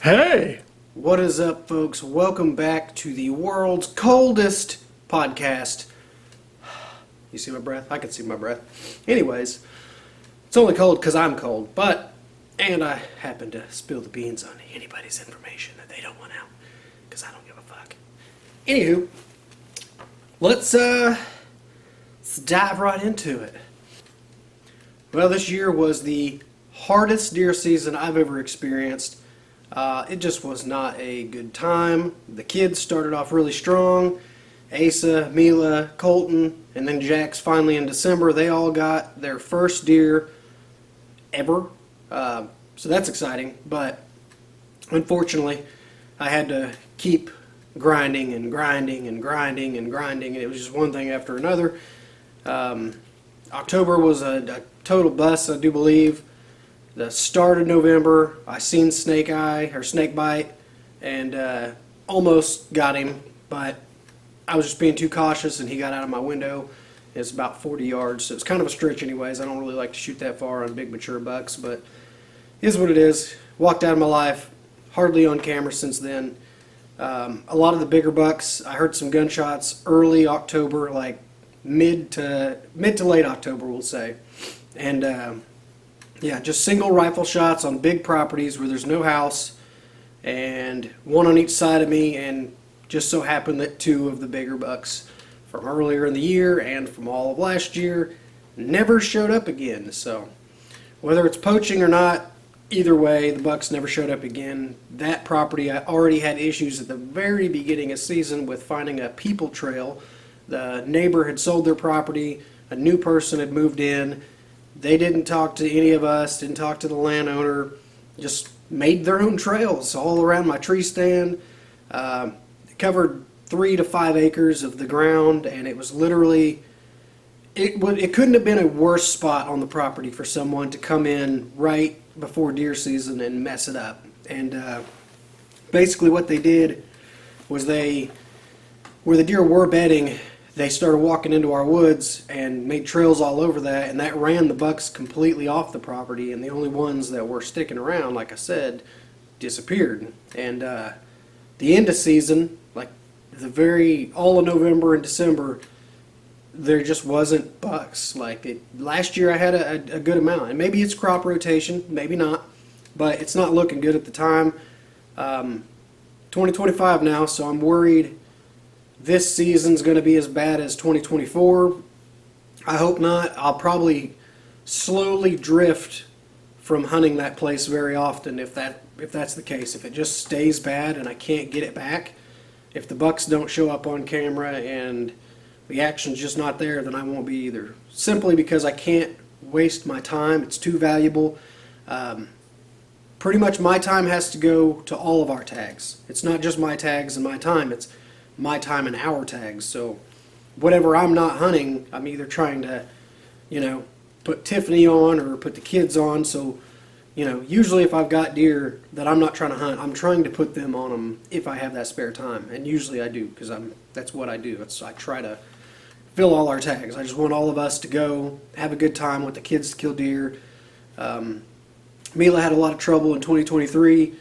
Hey! What is up, folks? Welcome back to the world's coldest podcast. You see my breath? I can see my breath. Anyways, it's only cold because I'm cold, and I happen to spill the beans on anybody's information that they don't want out because I don't give a fuck. Anywho, let's dive right into it. Well, this year was the hardest deer season I've ever experienced. It just was not a good time. The kids started off really strong. Asa, Mila, Colton, and then Jax finally in December. They all got their first deer ever. So that's exciting. But unfortunately, I had to keep grinding and grinding and grinding and grinding. And it was just one thing after another. October was a total bust, I do believe. The start of November, I seen snake bite, and almost got him, but I was just being too cautious, and he got out of my window. It's about 40 yards, so it's kind of a stretch anyways. I don't really like to shoot that far on big mature bucks, but it is what it is. Walked out of my life, hardly on camera since then. A lot of the bigger bucks, I heard some gunshots early October, like mid to late October, we'll say, and yeah, just single rifle shots on big properties where there's no house, and one on each side of me, and just so happened that two of the bigger bucks from earlier in the year and from all of last year never showed up again. So whether it's poaching or not, either way, the bucks never showed up again. That property, I already had issues at the very beginning of season with finding a people trail. The neighbor had sold their property, a new person had moved in. They didn't talk to any of us, didn't talk to the landowner, just made their own trails all around my tree stand. It covered 3 to 5 acres of the ground, and it was literally, it couldn't have been a worse spot on the property for someone to come in right before deer season and mess it up. And basically what they did was where the deer were bedding, they started walking into our woods and made trails all over that, and that ran the bucks completely off the property, and the only ones that were sticking around, like I said, disappeared. And the end of season, like all of November and December, there just wasn't bucks. Last year I had a good amount, and maybe it's crop rotation, maybe not, but it's not looking good at the time. 2025 now, so I'm worried this season's going to be as bad as 2024. I hope not. I'll probably slowly drift from hunting that place very often if that's the case. If it just stays bad and I can't get it back, if the bucks don't show up on camera and the action's just not there, then I won't be either. Simply because I can't waste my time. It's too valuable. Pretty much my time has to go to all of our tags. It's not just my tags and my time. It's my time and our tags. So whatever I'm not hunting, I'm either trying to, put Tiffany on or put the kids on. So, usually if I've got deer that I'm not trying to hunt, I'm trying to put them on them if I have that spare time. And usually I do, because that's what I do. I try to fill all our tags. I just want all of us to go have a good time with the kids to kill deer. Mila had a lot of trouble in 2023.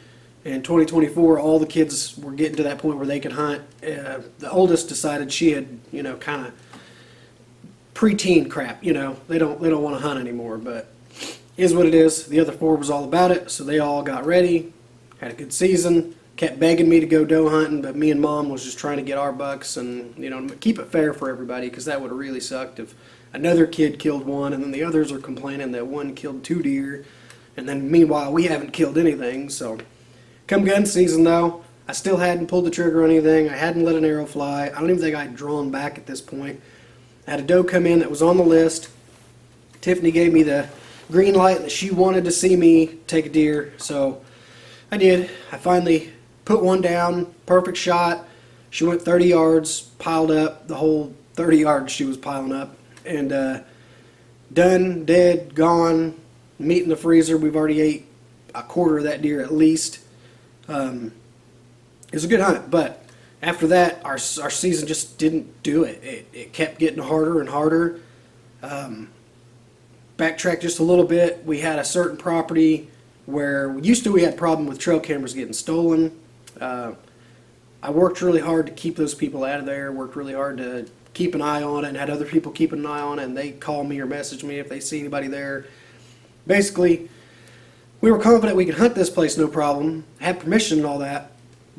In 2024, all the kids were getting to that point where they could hunt. The oldest decided she had, kind of preteen crap. They don't want to hunt anymore. But is what it is. The other 4 was all about it, so they all got ready, had a good season. Kept begging me to go doe hunting, but me and Mom was just trying to get our bucks and keep it fair for everybody, because that would have really sucked if another kid killed one and then the others are complaining that one killed 2 deer, and then meanwhile we haven't killed anything. So. Come gun season, though, I still hadn't pulled the trigger on anything. I hadn't let an arrow fly. I don't even think I'd drawn back at this point. I had a doe come in that was on the list. Tiffany gave me the green light that she wanted to see me take a deer, so I did. I finally put one down, perfect shot. She went 30 yards, piled up, the whole 30 yards she was piling up, and done, dead, gone, meat in the freezer. We've already ate a quarter of that deer at least. It was a good hunt, but after that, our season just didn't do it. It kept getting harder and harder. Backtrack just a little bit. We had a certain property where used to we had a problem with trail cameras getting stolen. I worked really hard to keep those people out of there, worked really hard to keep an eye on it, and had other people keep an eye on it, and they call me or message me if they see anybody there. Basically, we were confident we could hunt this place no problem, had permission and all that,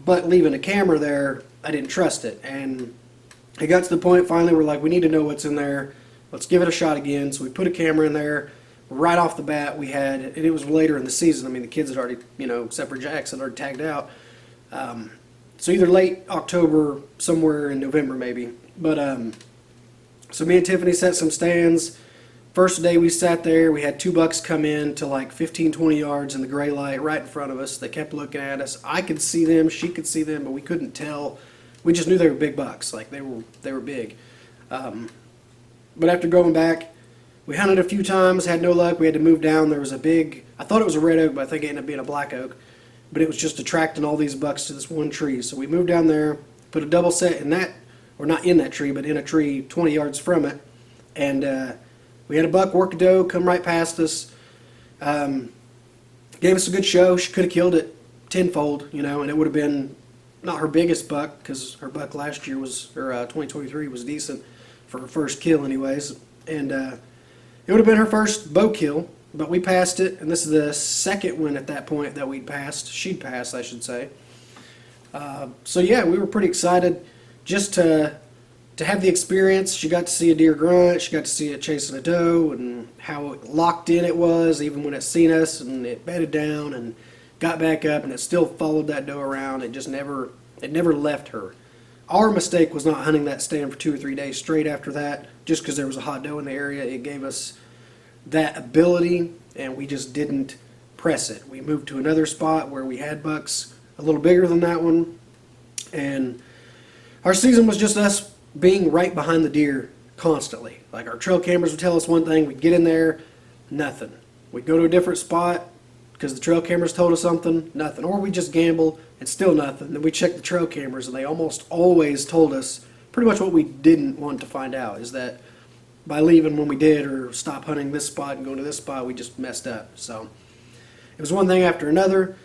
but leaving a camera there, I didn't trust it. And it got to the point finally we're like, we need to know what's in there. Let's give it a shot again. So we put a camera in there. Right off the bat, we had, and it was later in the season. I mean, the kids had already, except for Jackson, already tagged out. So either late October, somewhere in November maybe. But so me and Tiffany set some stands. First day we sat there, we had 2 bucks come in to like 15, 20 yards in the gray light right in front of us. They kept looking at us. I could see them, she could see them, but we couldn't tell. We just knew they were big bucks, like they were big. But after going back, we hunted a few times, had no luck. We had to move down. There was a big, I thought it was a red oak, but I think it ended up being a black oak. But it was just attracting all these bucks to this one tree. So we moved down there, put a double set in that, or not in that tree, but in a tree 20 yards from it. And we had a buck work a doe, come right past us. Gave us a good show. She could have killed it tenfold, and it would have been not her biggest buck, because her buck last year was, or 2023 was decent for her first kill anyways. And it would have been her first bow kill, but we passed it, and this is the second one at that point that we'd passed. She'd passed, I should say. So yeah, we were pretty excited just to have the experience. She got to see a deer grunt, she got to see it chasing a doe, and how locked in it was, even when it seen us, and it bedded down and got back up, and it still followed that doe around. It just never left her. Our mistake was not hunting that stand for 2 or 3 days straight after that, just because there was a hot doe in the area. It gave us that ability, and we just didn't press it. We moved to another spot where we had bucks a little bigger than that one, and our season was just us being right behind the deer constantly. Like, our trail cameras would tell us one thing, we'd get in there, nothing. We'd go to a different spot because the trail cameras told us something, nothing. Or we just gamble and still nothing. Then we checked the trail cameras, and they almost always told us pretty much what we didn't want to find out, is that by leaving when we did, or stop hunting this spot and going to this spot, we just messed up. So it was one thing after another.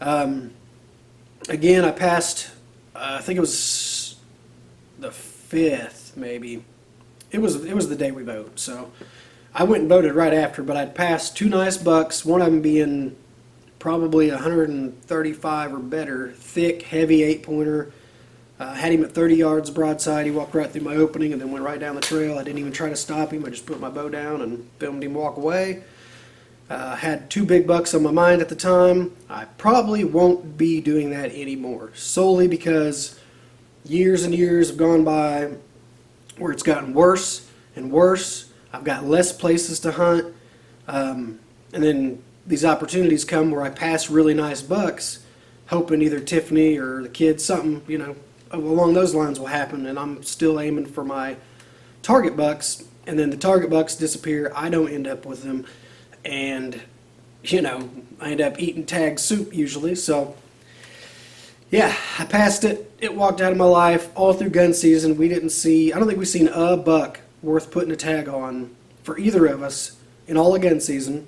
Again, I passed, I think it was the 5th, maybe. It was the day we vote. So I went and voted right after, but I'd passed 2 nice bucks, one of them being probably 135 or better, thick, heavy 8-pointer. Had him at 30 yards broadside. He walked right through my opening and then went right down the trail. I didn't even try to stop him. I just put my bow down and filmed him walk away. Had 2 big bucks on my mind at the time. I probably won't be doing that anymore, solely because years and years have gone by where it's gotten worse and worse. I've got less places to hunt. And then these opportunities come where I pass really nice bucks, hoping either Tiffany or the kids, something, along those lines will happen, and I'm still aiming for my target bucks, and then the target bucks disappear. I don't end up with them, and I end up eating tag soup usually. So yeah, I passed it. It walked out of my life all through gun season. I don't think we've seen a buck worth putting a tag on for either of us in all of gun season.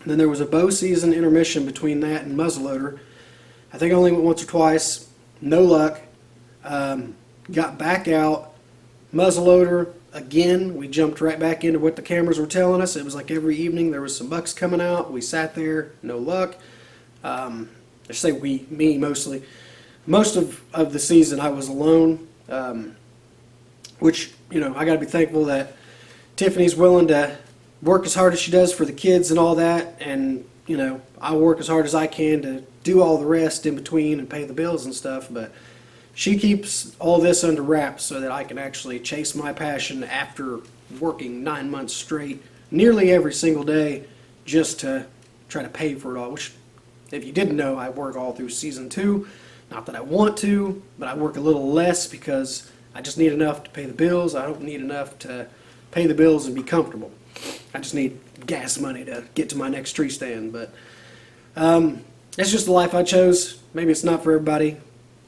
And then there was a bow season intermission between that and muzzleloader. I think I only went once or twice. No luck. Got back out. Muzzleloader again. We jumped right back into what the cameras were telling us. It was like every evening there was some bucks coming out. We sat there. No luck. I should say me mostly. Most of the season I was alone, which, I got to be thankful that Tiffany's willing to work as hard as she does for the kids and all that, and I work as hard as I can to do all the rest in between and pay the bills and stuff, but she keeps all this under wraps so that I can actually chase my passion after working 9 months straight, nearly every single day, just to try to pay for it all, which, if you didn't know, I work all through season 2. Not that I want to, but I work a little less because I just need enough to pay the bills. I don't need enough to pay the bills and be comfortable. I just need gas money to get to my next tree stand. But that's just the life I chose. Maybe it's not for everybody.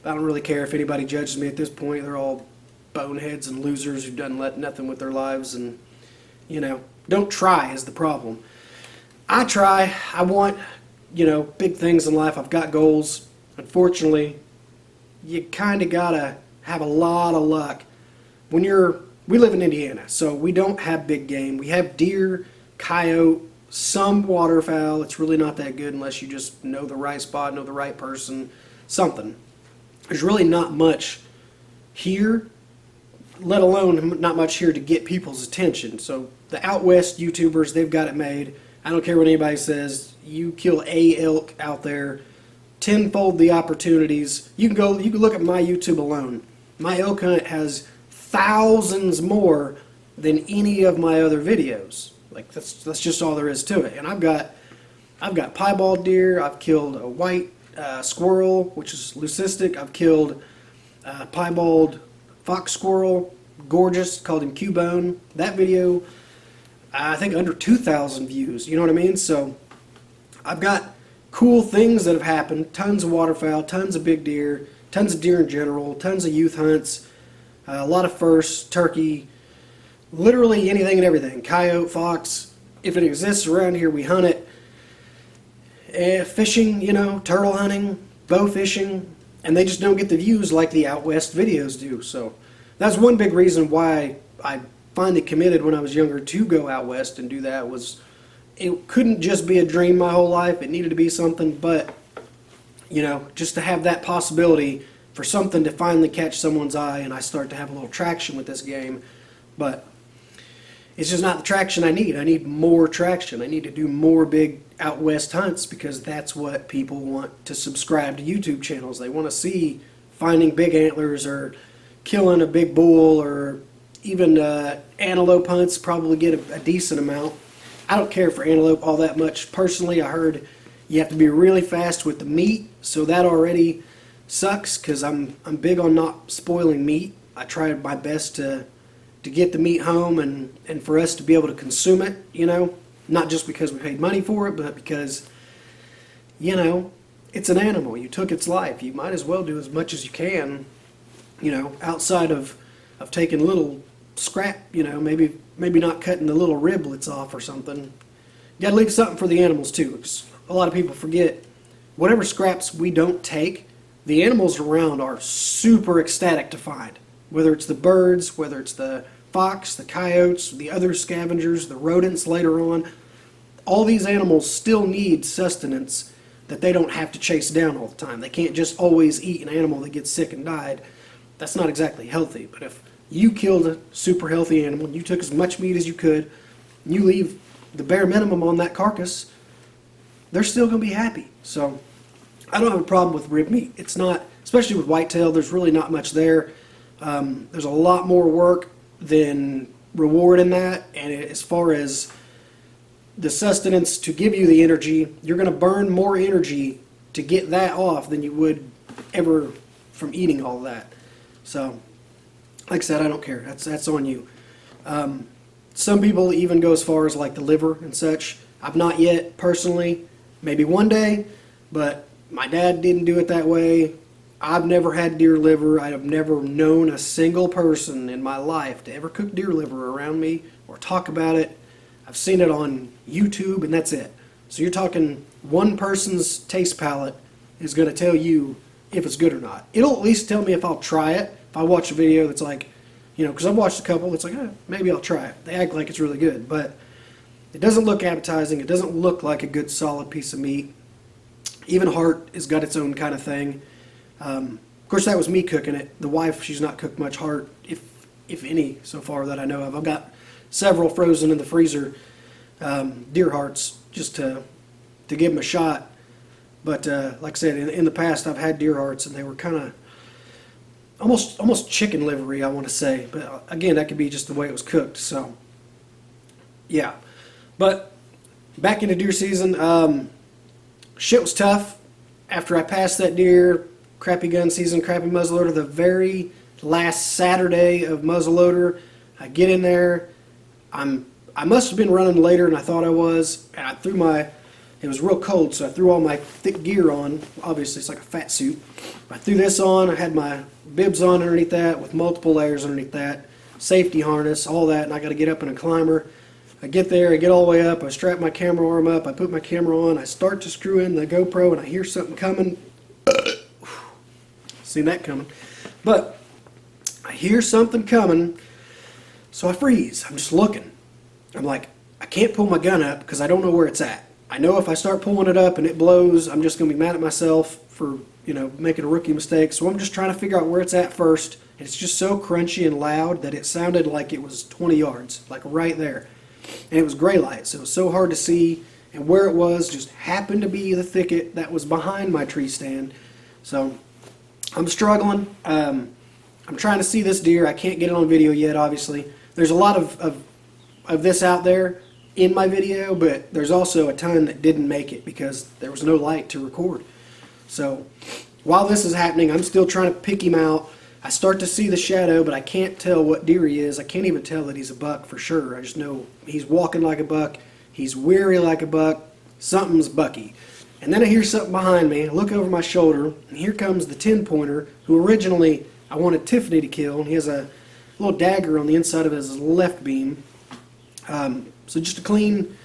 I don't really care if anybody judges me at this point. They're all boneheads and losers who've done nothing with their lives, and don't try is the problem. I try. I want big things in life. I've got goals. Unfortunately, you kind of gotta have a lot of luck. We live in Indiana, so we don't have big game. We have deer, coyote, some waterfowl. It's really not that good unless you just know the right spot, know the right person, something. There's really not much here, let alone not much here to get people's attention. So the out west YouTubers, they've got it made. I don't care what anybody says. You kill a elk out there, tenfold the opportunities. You can look at my YouTube alone. My elk hunt has thousands more than any of my other videos. Like that's just all there is to it. And I've got piebald deer. I've killed a white squirrel, which is leucistic. I've killed piebald fox squirrel, gorgeous. Called him Cubone. That video, I think under 2,000 views. You know what I mean? So I've got cool things that have happened. Tons of waterfowl, tons of big deer, tons of deer in general, tons of youth hunts, a lot of firsts, turkey, literally anything and everything. Coyote, fox. If it exists around here, we hunt it. Fishing, turtle hunting, bow fishing, and they just don't get the views like the out west videos do. So that's one big reason why I finally committed when I was younger to go out west and do that. Was it couldn't just be a dream my whole life. It needed to be something, but just to have that possibility for something to finally catch someone's eye, and I start to have a little traction with this game. But it's just not the traction I need. I need more traction. I need to do more big out west hunts because that's what people want to subscribe to YouTube channels. They want to see finding big antlers or killing a big bull, or even antelope hunts probably get a decent amount. I don't care for antelope all that much. Personally, I heard you have to be really fast with the meat, so that already sucks because I'm big on not spoiling meat. I try my best to get the meat home and for us to be able to consume it, not just because we paid money for it, but because, it's an animal. You took its life. You might as well do as much as you can, outside of taking little scrap, maybe not cutting the little riblets off or something. You got to leave something for the animals too, because a lot of people forget whatever scraps we don't take, the animals around are super ecstatic to find. Whether it's the birds, whether it's the fox, the coyotes, the other scavengers, the rodents later on, all these animals still need sustenance that they don't have to chase down all the time. They can't just always eat an animal that gets sick and died. That's not exactly healthy. But if you killed a super healthy animal and you took as much meat as you could, and you leave the bare minimum on that carcass, they're still going to be happy. So I don't have a problem with rib meat. It's not, especially with whitetail, there's really not much there. There's a lot more work than reward in that, and as far as the sustenance to give you the energy, you're going to burn more energy to get that off than you would ever from eating all of that. So, like I said, I don't care. That's on you. Some people even go as far as like the liver and such. I've not yet personally, maybe one day, but my dad didn't do it that way. I've never had deer liver. I have never known a single person in my life to ever cook deer liver around me or talk about it. I've seen it on YouTube, and that's it. So you're talking one person's taste palate is going to tell you if it's good or not. It'll at least tell me if I'll try it. If I watch a video that's like, because I've watched a couple, it's like, maybe I'll try it. They act like it's really good, but it doesn't look appetizing. It doesn't look like a good solid piece of meat. Even heart has got its own kind of thing. Of course, that was me cooking it. The wife, she's not cooked much heart, if any, so far that I know of. I've got several frozen in the freezer, deer hearts, just to give them a shot. But like I said, in the past, I've had deer hearts, and they were kind of almost chicken livery, I want to say. But again, that could be just the way it was cooked. So, yeah. But back into deer season, shit was tough. After I passed that deer, crappy gun season, crappy muzzleloader, the very last Saturday of muzzleloader, I get in there. I must have been running later than I thought I was, and I threw it was real cold, so I threw all my thick gear on. Obviously, it's like a fat suit. I threw this on. I had my bibs on underneath that with multiple layers underneath that, safety harness, all that, and I got to get up in a climber. I get there, I get all the way up, I strap my camera arm up, I put my camera on, I start to screw in the GoPro, and I hear something coming. Seen that coming. But I hear something coming, so I freeze. I'm just looking. I'm like, I can't pull my gun up because I don't know where it's at. I know if I start pulling it up and it blows, I'm just going to be mad at myself for, making a rookie mistake. So I'm just trying to figure out where it's at first. And it's just so crunchy and loud that it sounded like it was 20 yards, like right there. And it was gray light, so it was so hard to see. And where it was just happened to be the thicket that was behind my tree stand. So I'm struggling. I'm trying to see this deer. I can't get it on video yet, obviously. There's a lot of this out there in my video, but there's also a ton that didn't make it because there was no light to record. So while this is happening, I'm still trying to pick him out. I start to see the shadow, but I can't tell what deer he is. I can't even tell that he's a buck for sure. I just know he's walking like a buck. He's weary like a buck. Something's bucky. And then I hear something behind me. I look over my shoulder, and here comes the 10-pointer, who originally I wanted Tiffany to kill. And he has a little dagger on the inside of his left beam. So just a clean,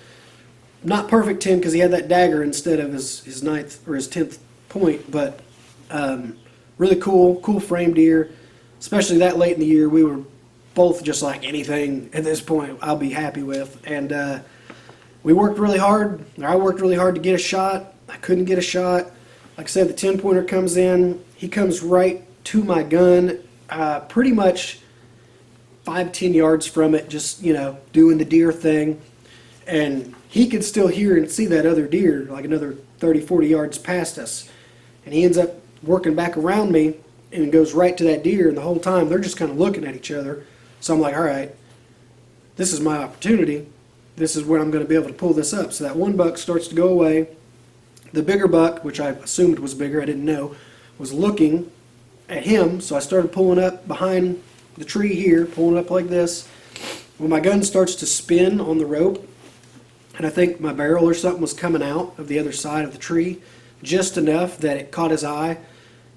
not perfect 10 because he had that dagger instead of his ninth or his 10th point, but really cool frame deer, especially that late in the year. We were both just like anything at this point I'll be happy with. And we worked really hard, or I worked really hard to get a shot. I couldn't get a shot. Like I said, the 10-pointer comes in. He comes right to my gun, pretty much 5-10 yards from it, just doing the deer thing, and he could still hear and see that other deer like another 30-40 yards past us, and he ends up working back around me and goes right to that deer, and the whole time they're just kind of looking at each other. So I'm like, all right, this is my opportunity. This is where I'm going to be able to pull this up. So that one buck starts to go away. The bigger buck, which I assumed was bigger, I didn't know, was looking at him, so I started pulling up behind the tree here, pulling up like this. When my gun starts to spin on the rope, and I think my barrel or something was coming out of the other side of the tree, just enough that it caught his eye,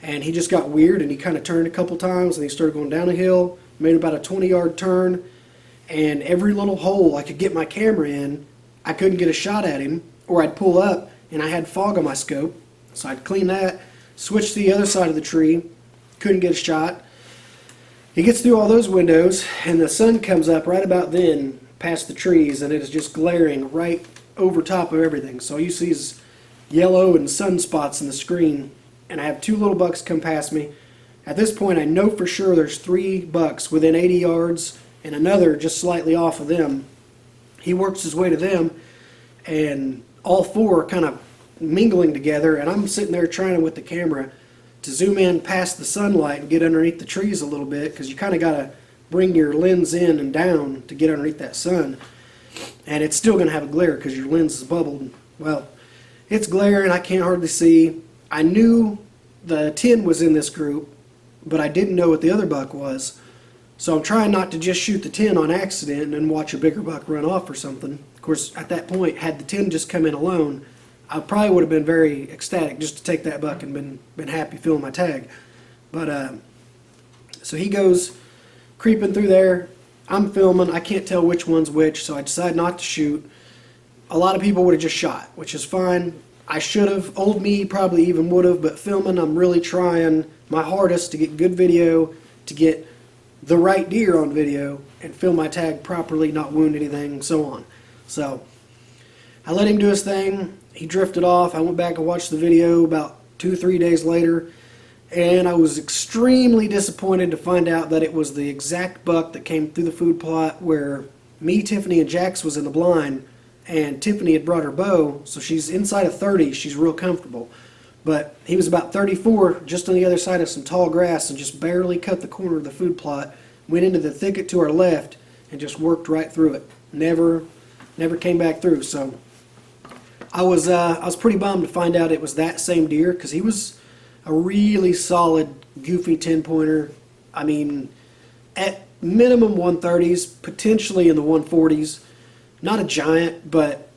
and he just got weird, and he kind of turned a couple times, and he started going down a hill, made about a 20-yard turn, and every little hole I could get my camera in, I couldn't get a shot at him, or I'd pull up, and I had fog on my scope, so I'd clean that, switch to the other side of the tree, couldn't get a shot. He gets through all those windows, and the sun comes up right about then past the trees, and it is just glaring right over top of everything. So you see these yellow and sunspots in the screen, and I have two little bucks come past me. At this point, I know for sure there's 3 bucks within 80 yards and another just slightly off of them. He works his way to them, and all 4 are kind of mingling together, and I'm sitting there trying with the camera to zoom in past the sunlight and get underneath the trees a little bit, because you kind of got to bring your lens in and down to get underneath that sun. And it's still going to have a glare because your lens is bubbled. Well, it's glaring, I can't hardly see. I knew the 10 was in this group, but I didn't know what the other buck was. So I'm trying not to just shoot the 10 on accident and then watch a bigger buck run off or something. Of course, at that point, had the 10 just come in alone, I probably would have been very ecstatic just to take that buck and been happy filling my tag. But so he goes creeping through there. I'm filming. I can't tell which one's which, so I decide not to shoot. A lot of people would have just shot, which is fine. I should have. Old me probably even would have, but filming, I'm really trying my hardest to get good video, to get the right deer on video, and film my tag properly, not wound anything, and so on. So I let him do his thing. He drifted off. I went back and watched the video about 2-3 days later, and I was extremely disappointed to find out that it was the exact buck that came through the food plot where me, Tiffany, and Jax was in the blind, and Tiffany had brought her bow, so she's inside of 30. She's real comfortable. But he was about 34, just on the other side of some tall grass, and just barely cut the corner of the food plot, went into the thicket to our left, and just worked right through it. Never came back through. So I was pretty bummed to find out it was that same deer, because he was a really solid, goofy 10-pointer. I mean, at minimum 130s, potentially in the 140s. Not a giant, but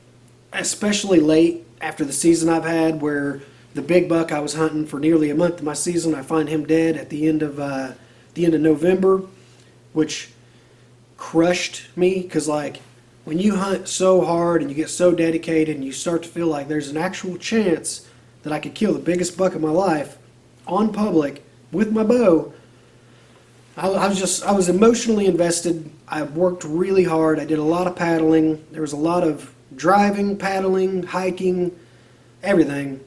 especially late after the season I've had, where the big buck I was hunting for nearly a month of my season, I find him dead at the end of November, which crushed me, because like when you hunt so hard and you get so dedicated and you start to feel like there's an actual chance that I could kill the biggest buck of my life on public with my bow, I was emotionally invested. I worked really hard. I did a lot of paddling. There was a lot of driving, paddling, hiking, everything,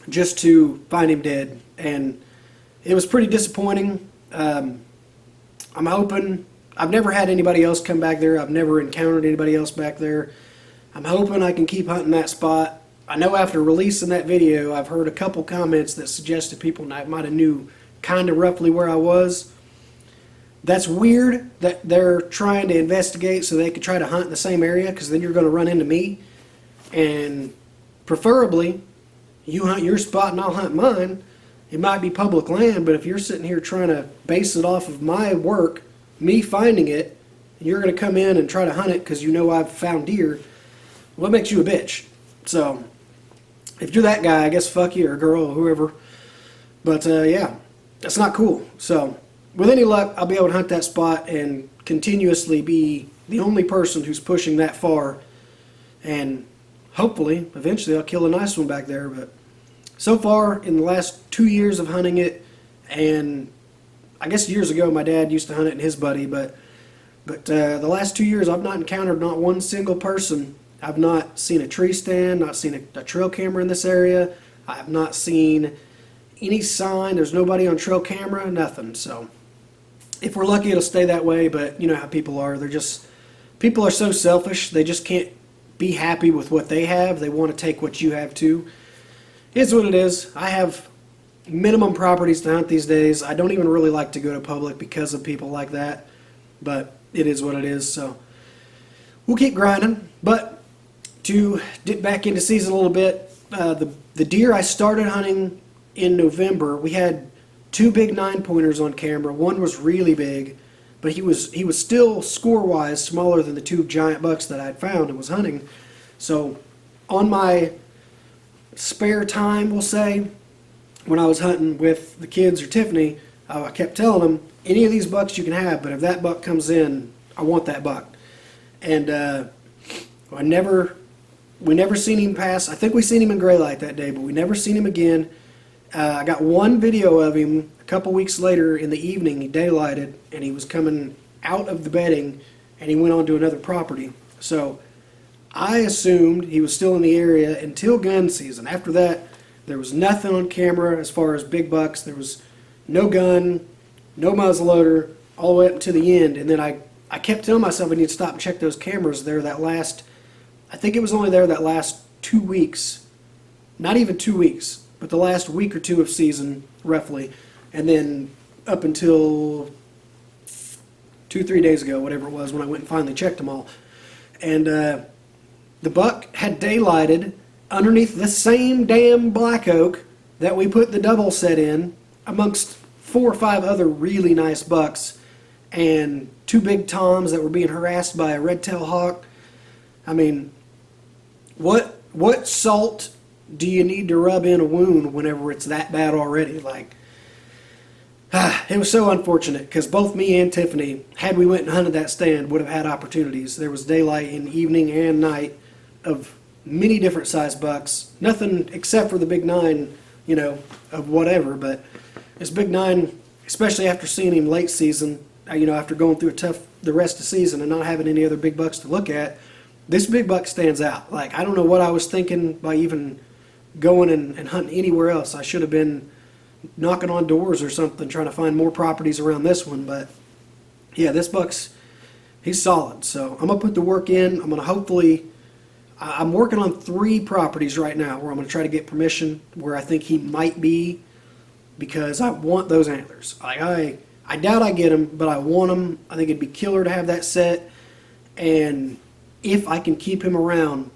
just to find him dead. And it was pretty disappointing. I'm hoping, I've never had anybody else come back there. I've never encountered anybody else back there. I'm hoping I can keep hunting that spot. I know after releasing that video, I've heard a couple comments that suggested people might have knew kind of roughly where I was. That's weird that they're trying to investigate so they could try to hunt in the same area, because then you're going to run into me. And preferably, you hunt your spot and I'll hunt mine. It might be public land, but if you're sitting here trying to base it off of my work, me finding it, and you're going to come in and try to hunt it because you know I've found deer, what makes you a bitch? So, if you're that guy, I guess fuck you, or girl, or whoever. But yeah, that's not cool. So, with any luck, I'll be able to hunt that spot and continuously be the only person who's pushing that far. And hopefully, eventually, I'll kill a nice one back there. But so far, in the last 2 years of hunting it, and I guess years ago, my dad used to hunt it and his buddy, but the last 2 years, I've not encountered not one single person. I've not seen a tree stand, not seen a trail camera in this area. I have not seen any sign. There's nobody on trail camera, nothing. So if we're lucky, it'll stay that way, but you know how people are. People are so selfish. They just can't be happy with what they have. They want to take what you have too. It's what it is. I have minimum properties to hunt these days. I don't even really like to go to public because of people like that, but it is what it is. So we'll keep grinding. But to dip back into season a little bit, the deer I started hunting in November, we had 2 big 9-pointers on camera. One was really big, but he was still score-wise smaller than the 2 giant bucks that I'd found and was hunting. So on my spare time, we'll say, when I was hunting with the kids or Tiffany, I kept telling them, any of these bucks you can have, but if that buck comes in, I want that buck. And we never seen him pass. I think we seen him in gray light that day, but we never seen him again. I got one video of him a couple weeks later in the evening. He daylighted, and he was coming out of the bedding, and he went on to another property. So I assumed he was still in the area until gun season. After that, there was nothing on camera as far as big bucks. There was no gun, no muzzleloader, all the way up to the end. And then I kept telling myself I need to stop and check those cameras there I think it was only there that last 2 weeks. Not even 2 weeks, but the last week or two of season, roughly. And then up until 2-3 days ago, whatever it was, when I went and finally checked them all. And the buck had daylighted underneath the same damn black oak that we put the double set in, amongst 4 or 5 other really nice bucks, and 2 big toms that were being harassed by a red-tailed hawk. I mean, what salt do you need to rub in a wound whenever it's that bad already? Like, it was so unfortunate, because both me and Tiffany, had we went and hunted that stand, would have had opportunities. There was daylight in evening and night of many different size bucks. Nothing except for the big 9, of whatever. But this big 9, especially after seeing him late season, after going through the rest of the season and not having any other big bucks to look at, this big buck stands out. Like, I don't know what I was thinking by even going and hunting anywhere else. I should have been knocking on doors or something, trying to find more properties around this one. But yeah, this buck's, he's solid. So I'm going to put the work in. I'm going to hopefully, I'm working on 3 properties right now where I'm going to try to get permission where I think he might be, because I want those antlers. I doubt I get them, but I want them. I think it'd be killer to have that set. And if I can keep him around,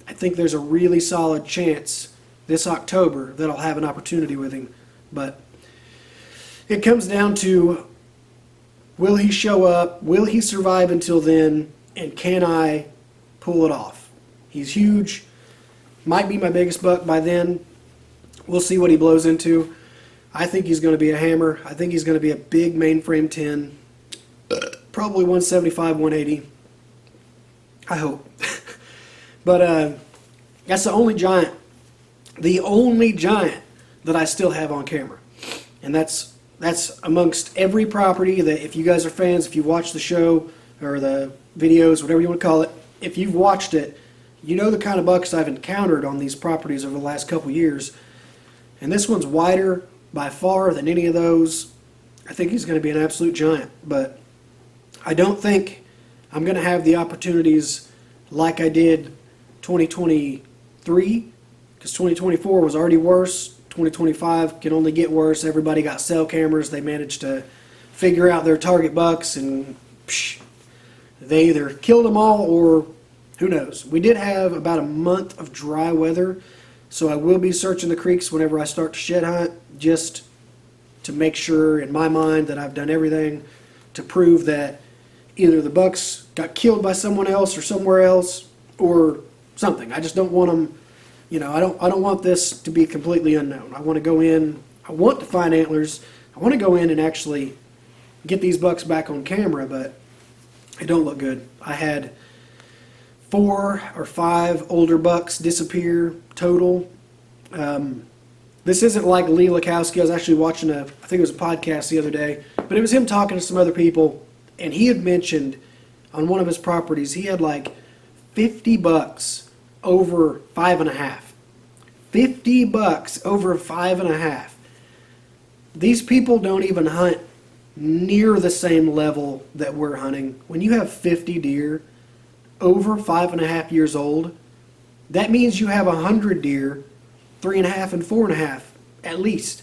I think there's a really solid chance this October that I'll have an opportunity with him. But it comes down to, will he show up? Will he survive until then? And can I pull it off? He's huge. Might be my biggest buck by then. We'll see what he blows into. I think he's going to be a hammer. I think he's going to be a big mainframe 10. Probably 175, 180. I hope. But that's the only giant that I still have on camera. And that's amongst every property that, if you guys are fans, if you watch the show or the videos, whatever you want to call it, if you've watched it, you know the kind of bucks I've encountered on these properties over the last couple years. And this one's wider by far than any of those. I think he's going to be an absolute giant, but I don't think I'm going to have the opportunities like I did 2023, because 2024 was already worse. 2025 can only get worse. Everybody got cell cameras. They managed to figure out their target bucks, and they either killed them all or who knows. We did have about a month of dry weather, so I will be searching the creeks whenever I start to shed hunt, just to make sure in my mind that I've done everything to prove that either the bucks got killed by someone else or somewhere else or something. I just don't want them, I don't want this to be completely unknown. I want to go in, I want to find antlers. I want to go in and actually get these bucks back on camera, but it don't look good. I had 4 or 5 older bucks disappear total. This isn't like Lee Lakowski. I was actually watching I think it was a podcast the other day, but it was him talking to some other people, and he had mentioned on one of his properties he had like 50 bucks over 5.5. 50 bucks over 5.5. These people don't even hunt near the same level that we're hunting. When you have 50 deer over 5.5 years old, that means you have 100 deer 3.5 and 4.5 at least.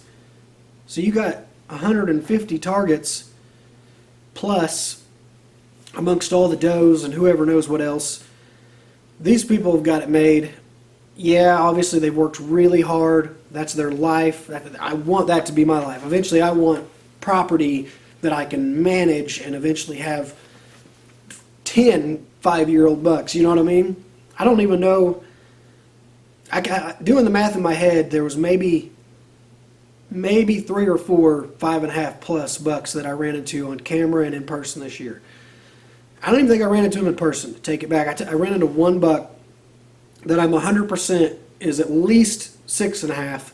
So you got 150 targets plus, amongst all the does and whoever knows what else. These people have got it made. Yeah, obviously they've worked really hard. That's their life. I want that to be my life. Eventually I want property that I can manage and eventually have 10 5-year-old bucks. You know what I mean? I don't even know. Doing the math in my head, there was maybe 3 or 4 5.5 plus bucks that I ran into on camera and in person this year. I don't even think I ran into him in person. To take it back, I ran into one buck that I'm 100% is at least 6.5.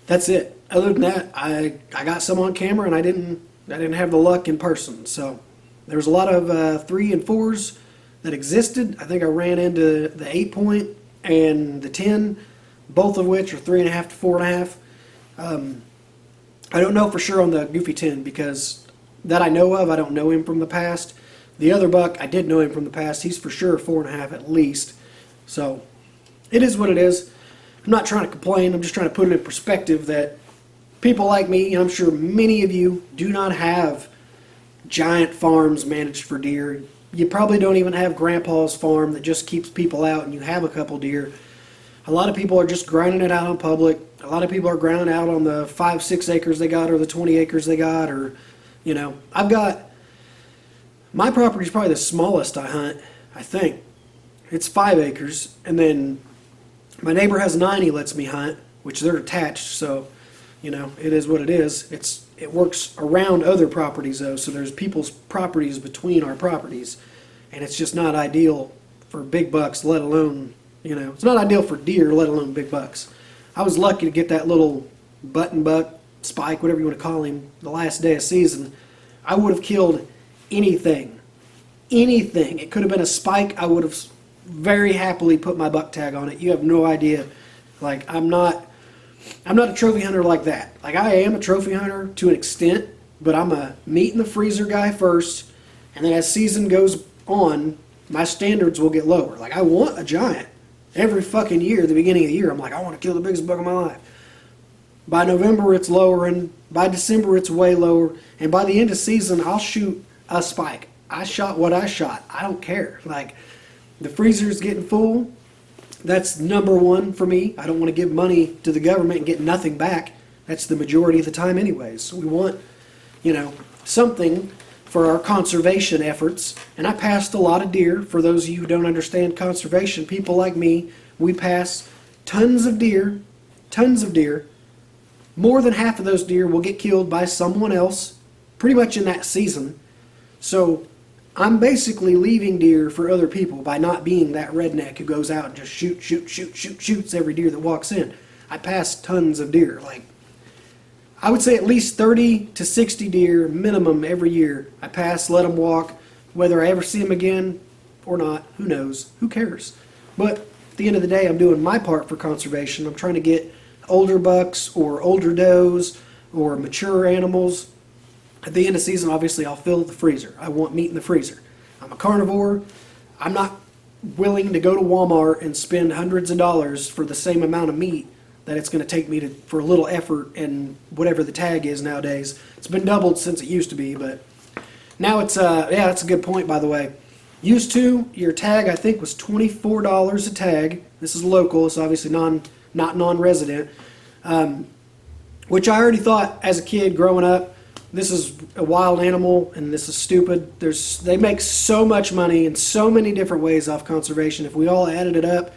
That's it. Other than that, I got some on camera and I didn't have the luck in person. So there was a lot of 3 and 4s that existed. I think I ran into the 8-point and the 10, both of which are 3.5 to 4.5. I don't know for sure on the Goofy 10 because that I know of, I don't know him from the past. The other buck, I did know him from the past. He's for sure 4.5 at least. So it is what it is. I'm not trying to complain. I'm just trying to put it in perspective that people like me, and I'm sure many of you, do not have giant farms managed for deer. You probably don't even have grandpa's farm that just keeps people out and you have a couple deer. A lot of people are just grinding it out on public. A lot of people are grinding out on the 5-6 acres they got or the 20 acres they got, or, I've got, my property is probably the smallest I hunt, I think. It's 5 acres, and then my neighbor has 9 he lets me hunt, which they're attached, so, it is what it is. It works around other properties, though, so there's people's properties between our properties, and it's just not ideal for big bucks, let alone, it's not ideal for deer, let alone big bucks. I was lucky to get that little button buck, spike, whatever you want to call him, the last day of season. I would have killed anything. It could have been a spike. I would have very happily put my buck tag on it. You have no idea. Like, I'm not a trophy hunter like that. Like, I am a trophy hunter to an extent, but I'm a meat in the freezer guy first, and then as season goes on, my standards will get lower. Like, I want a giant. Every fucking year, at the beginning of the year, I'm like, I want to kill the biggest buck of my life. By November, it's lowering. By December, it's way lower. And by the end of season, I'll shoot a spike. I shot what I shot. I don't care. Like, the freezer's getting full. That's number one for me. I don't want to give money to the government and get nothing back. That's the majority of the time anyways. So we want, something for our conservation efforts. And I passed a lot of deer. For those of you who don't understand conservation, people like me, we pass tons of deer. More than half of those deer will get killed by someone else pretty much in that season. So I'm basically leaving deer for other people by not being that redneck who goes out and just shoots every deer that walks in. I pass tons of deer. Like, I would say at least 30 to 60 deer minimum every year. I pass, let them walk. Whether I ever see them again or not, who knows? Who cares? But at the end of the day, I'm doing my part for conservation. I'm trying to get older bucks or older does or mature animals. At the end of the season, obviously, I'll fill the freezer. I want meat in the freezer. I'm a carnivore. I'm not willing to go to Walmart and spend hundreds of dollars for the same amount of meat that it's going to take me for a little effort and whatever the tag is nowadays. It's been doubled since it used to be, but now it's, yeah, that's a good point, by the way. Used to, your tag, I think, was $24 a tag. This is local. It's obviously not non-resident, which I already thought as a kid growing up, this is a wild animal and this is stupid. They make so much money in so many different ways off conservation. If we all added it up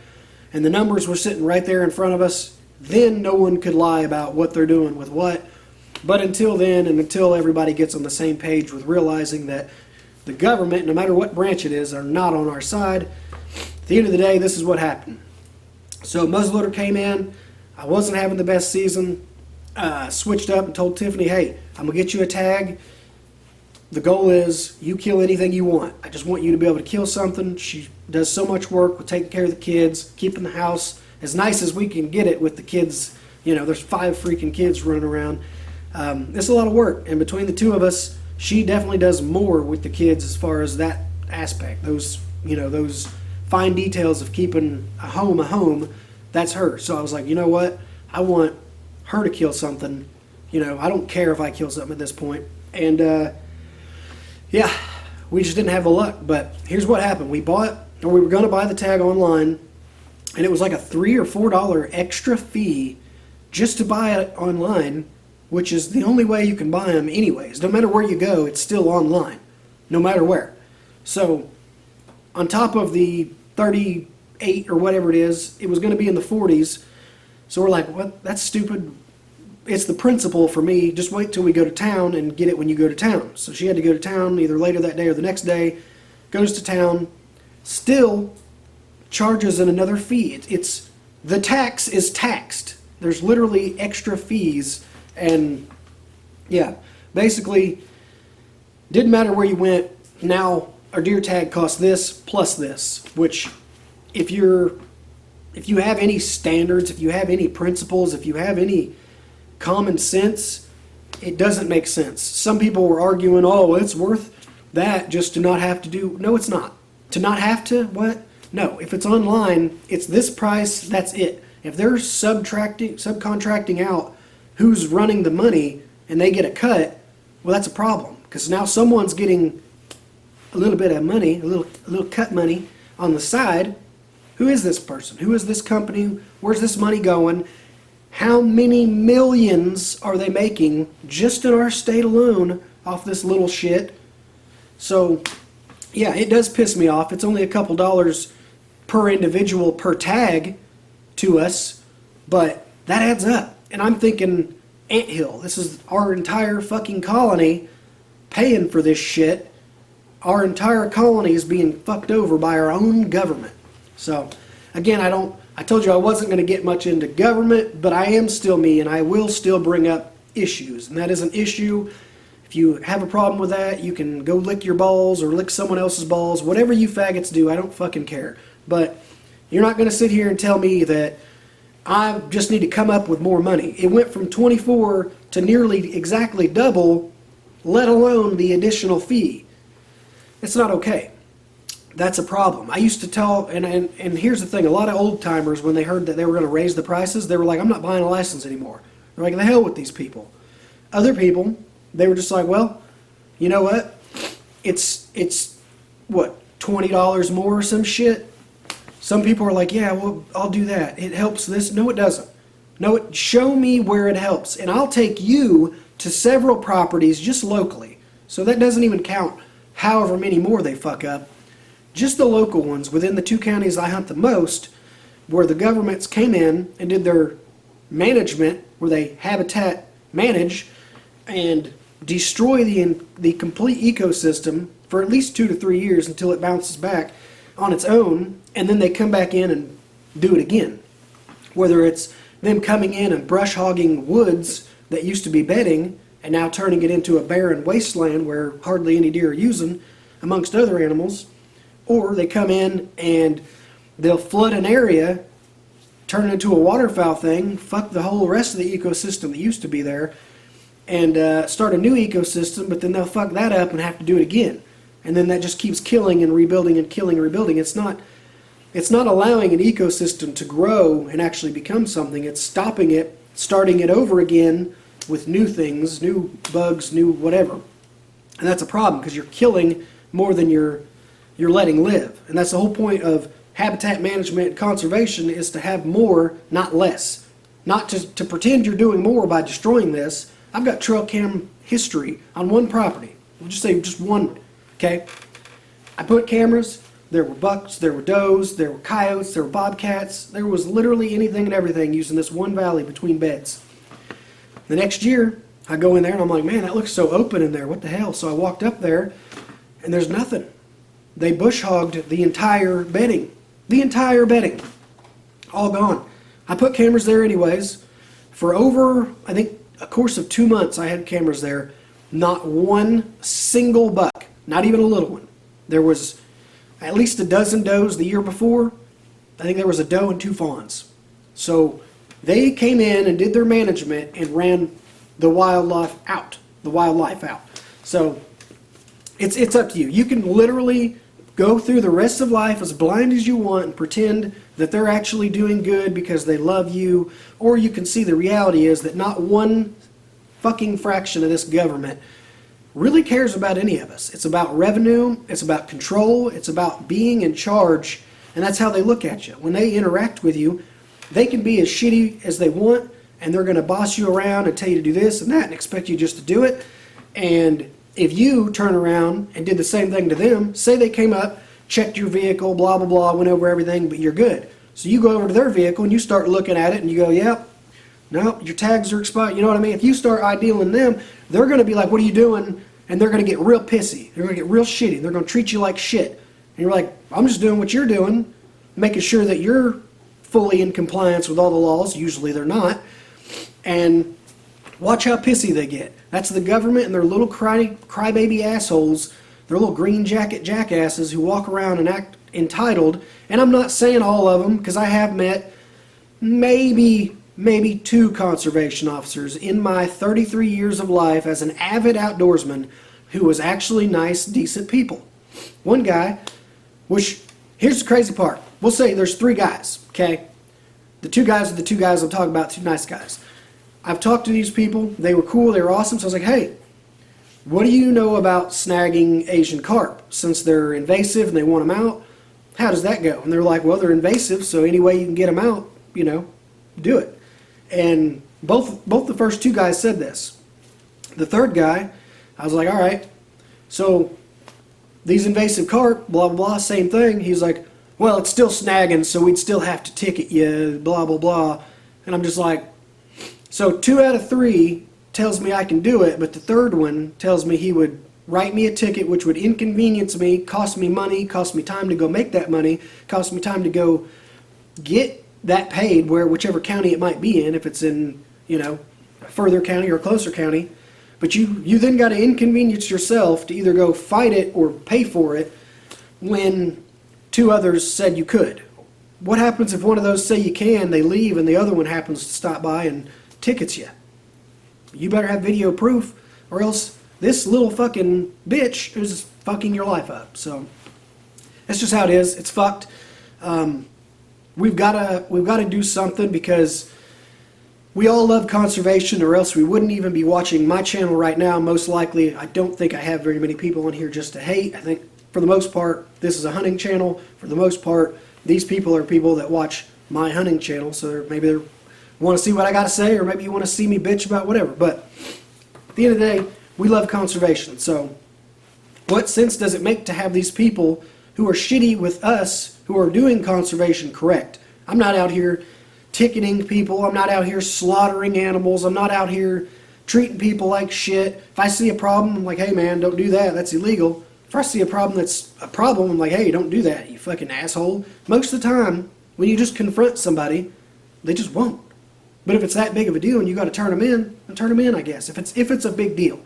and the numbers were sitting right there in front of us, then no one could lie about what they're doing with what. But until then, and until everybody gets on the same page with realizing that the government, no matter what branch it is, are not on our side, at the end of the day, this is what happened. So muzzleloader came in. I wasn't having the best season. Switched up and told Tiffany, hey, I'm going to get you a tag. The goal is you kill anything you want. I just want you to be able to kill something. She does so much work with taking care of the kids, keeping the house as nice as we can get it with the kids. You know, there's 5 freaking kids running around. It's a lot of work. And between the two of us, she definitely does more with the kids as far as that aspect. Those fine details of keeping a home, that's her. So I was like, you know what? I want her to kill something. I don't care if I kill something at this point. And yeah, we just didn't have the luck. But here's what happened. We were going to buy the tag online, and it was like a $3 or $4 extra fee just to buy it online, which is the only way you can buy them anyways. No matter where you go, it's still online, no matter where. So on top of the 38 or whatever it is, it was going to be in the 40s. So we're like, what? That's stupid. It's the principle for me. Just wait till we go to town and get it when you go to town. So she had to go to town either later that day or the next day. Goes to town. Still charges another fee. It's the tax is taxed. There's literally extra fees. And yeah, basically, didn't matter where you went. Now our deer tag costs this plus this, which if you have any standards, if you have any principles, if you have any common sense, it doesn't make sense. Some people were arguing, oh, it's worth that just to not have to do. No, it's not. To not have to, what? No, if it's online, it's this price, that's it. If they're subcontracting out who's running the money and they get a cut, well, that's a problem. Because now someone's getting a little bit of money, a little cut money on the side. Who is this person? Who is this company? Where's this money going? How many millions are they making just in our state alone off this little shit? So, yeah, it does piss me off. It's only a couple dollars per individual per tag to us, but that adds up. And I'm thinking, anthill, this is our entire fucking colony paying for this shit. Our entire colony is being fucked over by our own government. So, again, I told you I wasn't going to get much into government, but I am still me, and I will still bring up issues. And that is an issue. If you have a problem with that, you can go lick your balls or lick someone else's balls. Whatever you faggots do, I don't fucking care. But you're not going to sit here and tell me that I just need to come up with more money. It went from 24 to nearly exactly double, let alone the additional fee. It's not okay. That's a problem. I used to tell, and here's the thing, a lot of old timers, when they heard that they were going to raise the prices, they were like, I'm not buying a license anymore. They're like, the hell with these people. Other people, they were just like, well, you know what? It's what, $20 more or some shit? Some people are like, yeah, well, I'll do that. It helps this. No, it doesn't. No, show me where it helps. And I'll take you to several properties just locally. So that doesn't even count however many more they fuck up. Just the local ones within the 2 counties I hunt the most, where the governments came in and did their management, where they habitat manage and destroy the complete ecosystem for at least 2 to 3 years until it bounces back on its own, and then they come back in and do it again. Whether it's them coming in and brush hogging woods that used to be bedding and now turning it into a barren wasteland where hardly any deer are using, amongst other animals, or they come in and they'll flood an area, turn it into a waterfowl thing, fuck the whole rest of the ecosystem that used to be there, and start a new ecosystem, but then they'll fuck that up and have to do it again. And then that just keeps killing and rebuilding and killing and rebuilding. It's not allowing an ecosystem to grow and actually become something. It's stopping it, starting it over again with new things, new bugs, new whatever. And that's a problem because you're killing more than you're letting live. And that's the whole point of habitat management and conservation, is to have more, not less. Not to pretend you're doing more by destroying this. I've got trail cam history on one property. We'll just say just one, okay? I put cameras. There were bucks, there were does, there were coyotes, there were bobcats. There was literally anything and everything using this one valley between beds. The next year, I go in there and I'm like, man, that looks so open in there. What the hell? So I walked up there and there's nothing. They bush hogged the entire bedding. The entire bedding. All gone. I put cameras there anyways. For over, I think, a course of 2 months, I had cameras there. Not one single buck. Not even a little one. There was at least a dozen does the year before. I think there was a doe and 2 fawns. So they came in and did their management and ran the wildlife out. So it's up to you. You can literally go through the rest of life as blind as you want and pretend that they're actually doing good because they love you, or you can see the reality is that not one fucking fraction of this government really cares about any of us. It's about revenue, it's about control, it's about being in charge, and that's how they look at you. When they interact with you, they can be as shitty as they want, and they're going to boss you around and tell you to do this and that and expect you just to do it. And if you turn around and did the same thing to them, say they came up, checked your vehicle, blah, blah, blah, went over everything, but you're good. So you go over to their vehicle and you start looking at it and you go, yep, no, your tags are expired. You know what I mean? If you start idealing them, they're going to be like, what are you doing? And they're going to get real pissy. They're going to get real shitty. They're going to treat you like shit. And you're like, I'm just doing what you're doing, making sure that you're fully in compliance with all the laws. Usually they're not. And watch how pissy they get. That's the government and their little crybaby assholes, their little green jacket jackasses who walk around and act entitled. And I'm not saying all of them, because I have met maybe 2 conservation officers in my 33 years of life as an avid outdoorsman who was actually nice, decent people. One guy, which, here's the crazy part. We'll say there's 3 guys, okay? The 2 guys are the 2 guys I'm talking about, 2 nice guys. I've talked to these people. They were cool. They were awesome. So I was like, hey, what do you know about snagging Asian carp? Since they're invasive and they want them out, how does that go? And they're like, well, they're invasive, so any way you can get them out, do it. And both the first 2 guys said this. The third guy, I was like, all right, so these invasive carp, blah, blah, blah, same thing. He's like, well, it's still snagging, so we'd still have to ticket you, blah, blah, blah. And I'm just like, so 2 out of 3 tells me I can do it, but the third one tells me he would write me a ticket, which would inconvenience me, cost me money, cost me time to go make that money, cost me time to go get that paid whichever county it might be in, if it's in, a further county or a closer county. But you then got to inconvenience yourself to either go fight it or pay for it when 2 others said you could. What happens if one of those say you can, they leave, and the other one happens to stop by and tickets you? You better have video proof, or else this little fucking bitch is fucking your life up. So that's just how it is. It's fucked. We've got to do something, because we all love conservation, or else we wouldn't even be watching my channel right now. Most likely, I don't think I have very many people on here just to hate. I think for the most part, this is a hunting channel. For the most part, these people are people that watch my hunting channel, so maybe they want to see what I got to say, or maybe you want to see me bitch about whatever. But at the end of the day, we love conservation. So what sense does it make to have these people who are shitty with us, who are doing conservation correct? I'm not out here ticketing people. I'm not out here slaughtering animals. I'm not out here treating people like shit. If I see a problem, I'm like, hey man, don't do that. That's illegal. if I see a problem that's a problem, I'm like, hey, don't do that, you fucking asshole. Most of the time, when you just confront somebody, they just won't. But if it's that big of a deal and you got to turn them in, then turn them in, I guess. If it's a big deal.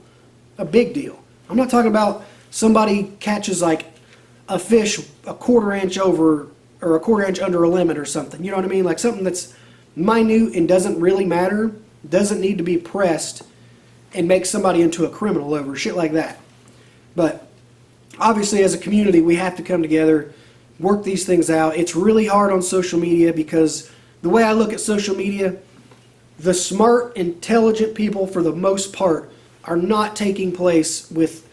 I'm not talking about somebody catches like a fish a quarter inch over or a quarter inch under a limit or something. You know what I mean? Like something that's minute and doesn't really matter, doesn't need to be pressed and make somebody into a criminal over shit like that. But obviously as a community we have to come together, work these things out. It's really hard on social media because the way I look at social media, the smart, intelligent people for the most part are not taking place with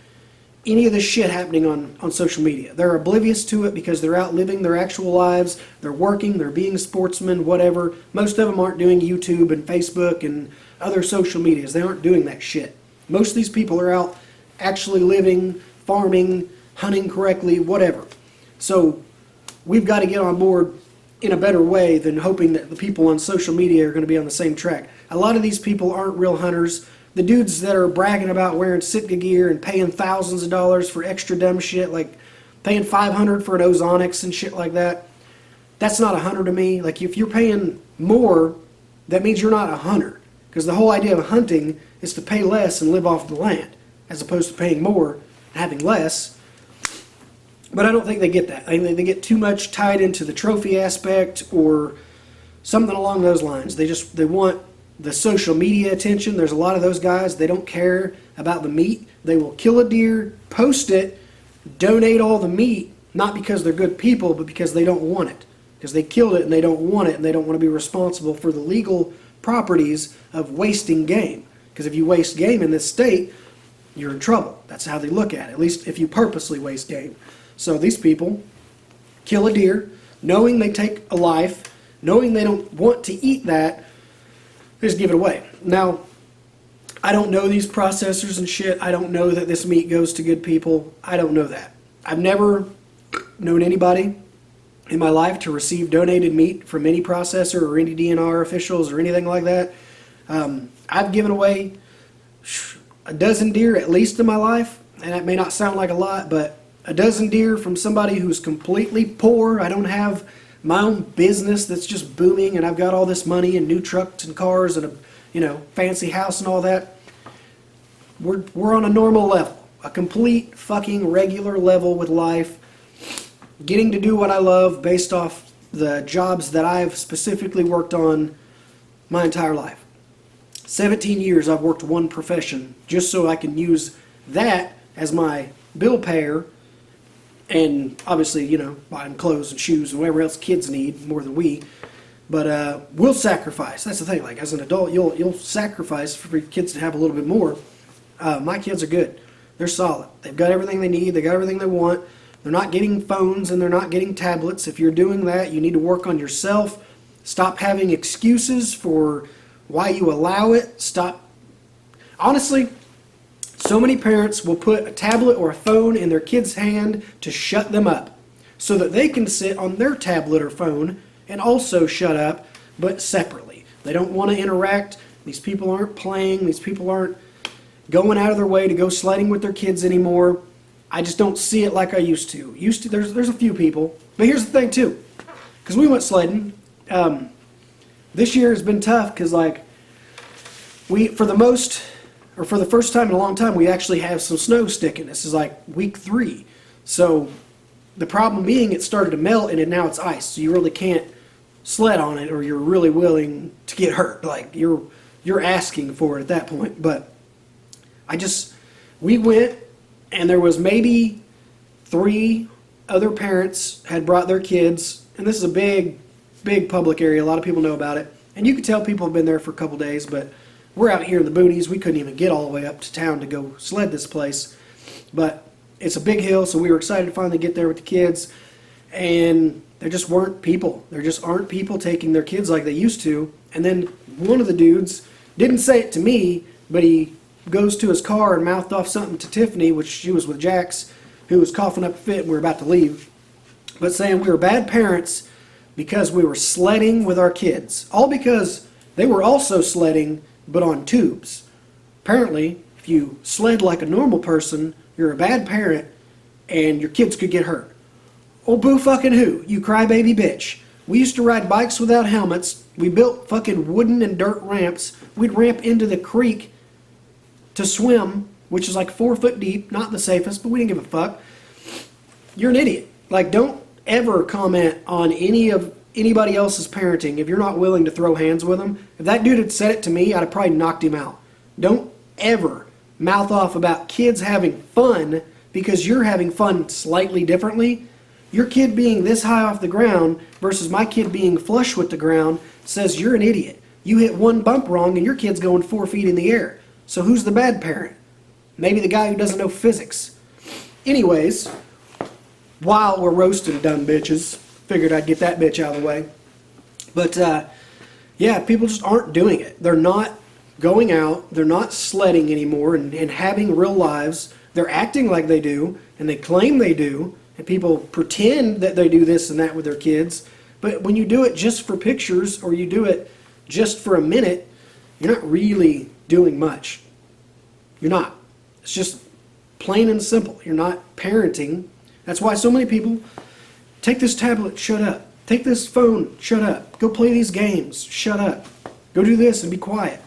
any of this shit happening on social media. They're oblivious to it because they're out living their actual lives. They're working, they're being sportsmen, whatever. Most of them aren't doing YouTube and Facebook and other social medias. They aren't doing that shit. Most of these people are out actually living, farming, hunting correctly, whatever. So we've got to get on board in a better way than hoping that the people on social media are going to be on the same track. A lot of these people aren't real hunters. The dudes that are bragging about wearing Sitka gear and paying thousands of dollars for extra dumb shit, like paying $500 for an ozonics and shit like that, that's not a hunter to me. Like if you're paying more, that means you're not a hunter. Because the whole idea of hunting is to pay less and live off the land, as opposed to paying more and having less. But I don't think they get that. I think they get too much tied into the trophy aspect or something along those lines. They want the social media attention. There's a lot of those guys. They don't care about the meat. They will kill a deer, post it, donate all the meat, not because they're good people, but because they don't want it. Because they killed it and they don't want it and they don't want to be responsible for the legal properties of wasting game. Because if you waste game in this state, you're in trouble. That's how they look at it, at least if you purposely waste game. So these people kill a deer, knowing they take a life, knowing they don't want to eat that, they just give it away. Now, I don't know these processors and shit. I don't know that this meat goes to good people. I don't know that. I've never known anybody in my life to receive donated meat from any processor or any DNR officials or anything like that. I've given away a dozen deer at least in my life, and that may not sound like a lot, but a dozen deer from somebody who's completely poor. I don't have my own business that's just booming and I've got all this money and new trucks and cars and a fancy house and all that. We're on a normal level, a complete fucking regular level with life, getting to do what I love based off the jobs that I've specifically worked on my entire life. 17 years I've worked one profession just so I can use that as my bill payer. And obviously, buying clothes and shoes and whatever else kids need more than we. But we'll sacrifice. That's the thing. Like as an adult, you'll sacrifice for your kids to have a little bit more. My kids are good. They're solid. They've got everything they need. They got everything they want. They're not getting phones and they're not getting tablets. If you're doing that, you need to work on yourself. Stop having excuses for why you allow it. Stop. Honestly, so many parents will put a tablet or a phone in their kid's hand to shut them up so that they can sit on their tablet or phone and also shut up, but separately. They don't want to interact. These people aren't playing. These people aren't going out of their way to go sledding with their kids anymore. I just don't see it like I used to. There's a few people. But here's the thing too. Because we went sledding. This year has been tough because for the first time in a long time, we actually have some snow sticking. This is like week 3. So the problem being it started to melt and now it's ice. So you really can't sled on it or you're really willing to get hurt. Like you're asking for it at that point. But we went and there was maybe 3 other parents had brought their kids. And this is a big, big public area. A lot of people know about it. And you can tell people have been there for a couple days, but we're out here in the boonies. We couldn't even get all the way up to town to go sled this place. But it's a big hill, so we were excited to finally get there with the kids. And there just weren't people. There just aren't people taking their kids like they used to. And then one of the dudes didn't say it to me, but he goes to his car and mouthed off something to Tiffany, which she was with Jax, who was coughing up a fit and we were about to leave. But saying we were bad parents because we were sledding with our kids. All because they were also sledding but on tubes. Apparently, if you sled like a normal person, you're a bad parent and your kids could get hurt. Oh, boo fucking who, you crybaby bitch. We used to ride bikes without helmets. We built fucking wooden and dirt ramps. We'd ramp into the creek to swim, which is like 4 foot deep, not the safest, but we didn't give a fuck. You're an idiot. Like, don't ever comment on anybody else's parenting if you're not willing to throw hands with them. If that dude had said it to me, I'd have probably knocked him out. Don't ever mouth off about kids having fun because you're having fun slightly differently. Your kid being this high off the ground versus my kid being flush with the ground says you're an idiot. You hit one bump wrong and your kid's going 4 feet in the air. So who's the bad parent? Maybe the guy who doesn't know physics. Anyways, while we're roasting dumb bitches, figured I'd get that bitch out of the way. But yeah, people just aren't doing it. They're not going out. They're not sledding anymore and having real lives. They're acting like they do, and they claim they do, and people pretend that they do this and that with their kids. But when you do it just for pictures or you do it just for a minute, you're not really doing much. You're not. It's just plain and simple. You're not parenting. That's why so many people take this tablet, shut up. Take this phone, shut up. Go play these games, shut up. Go do this and be quiet.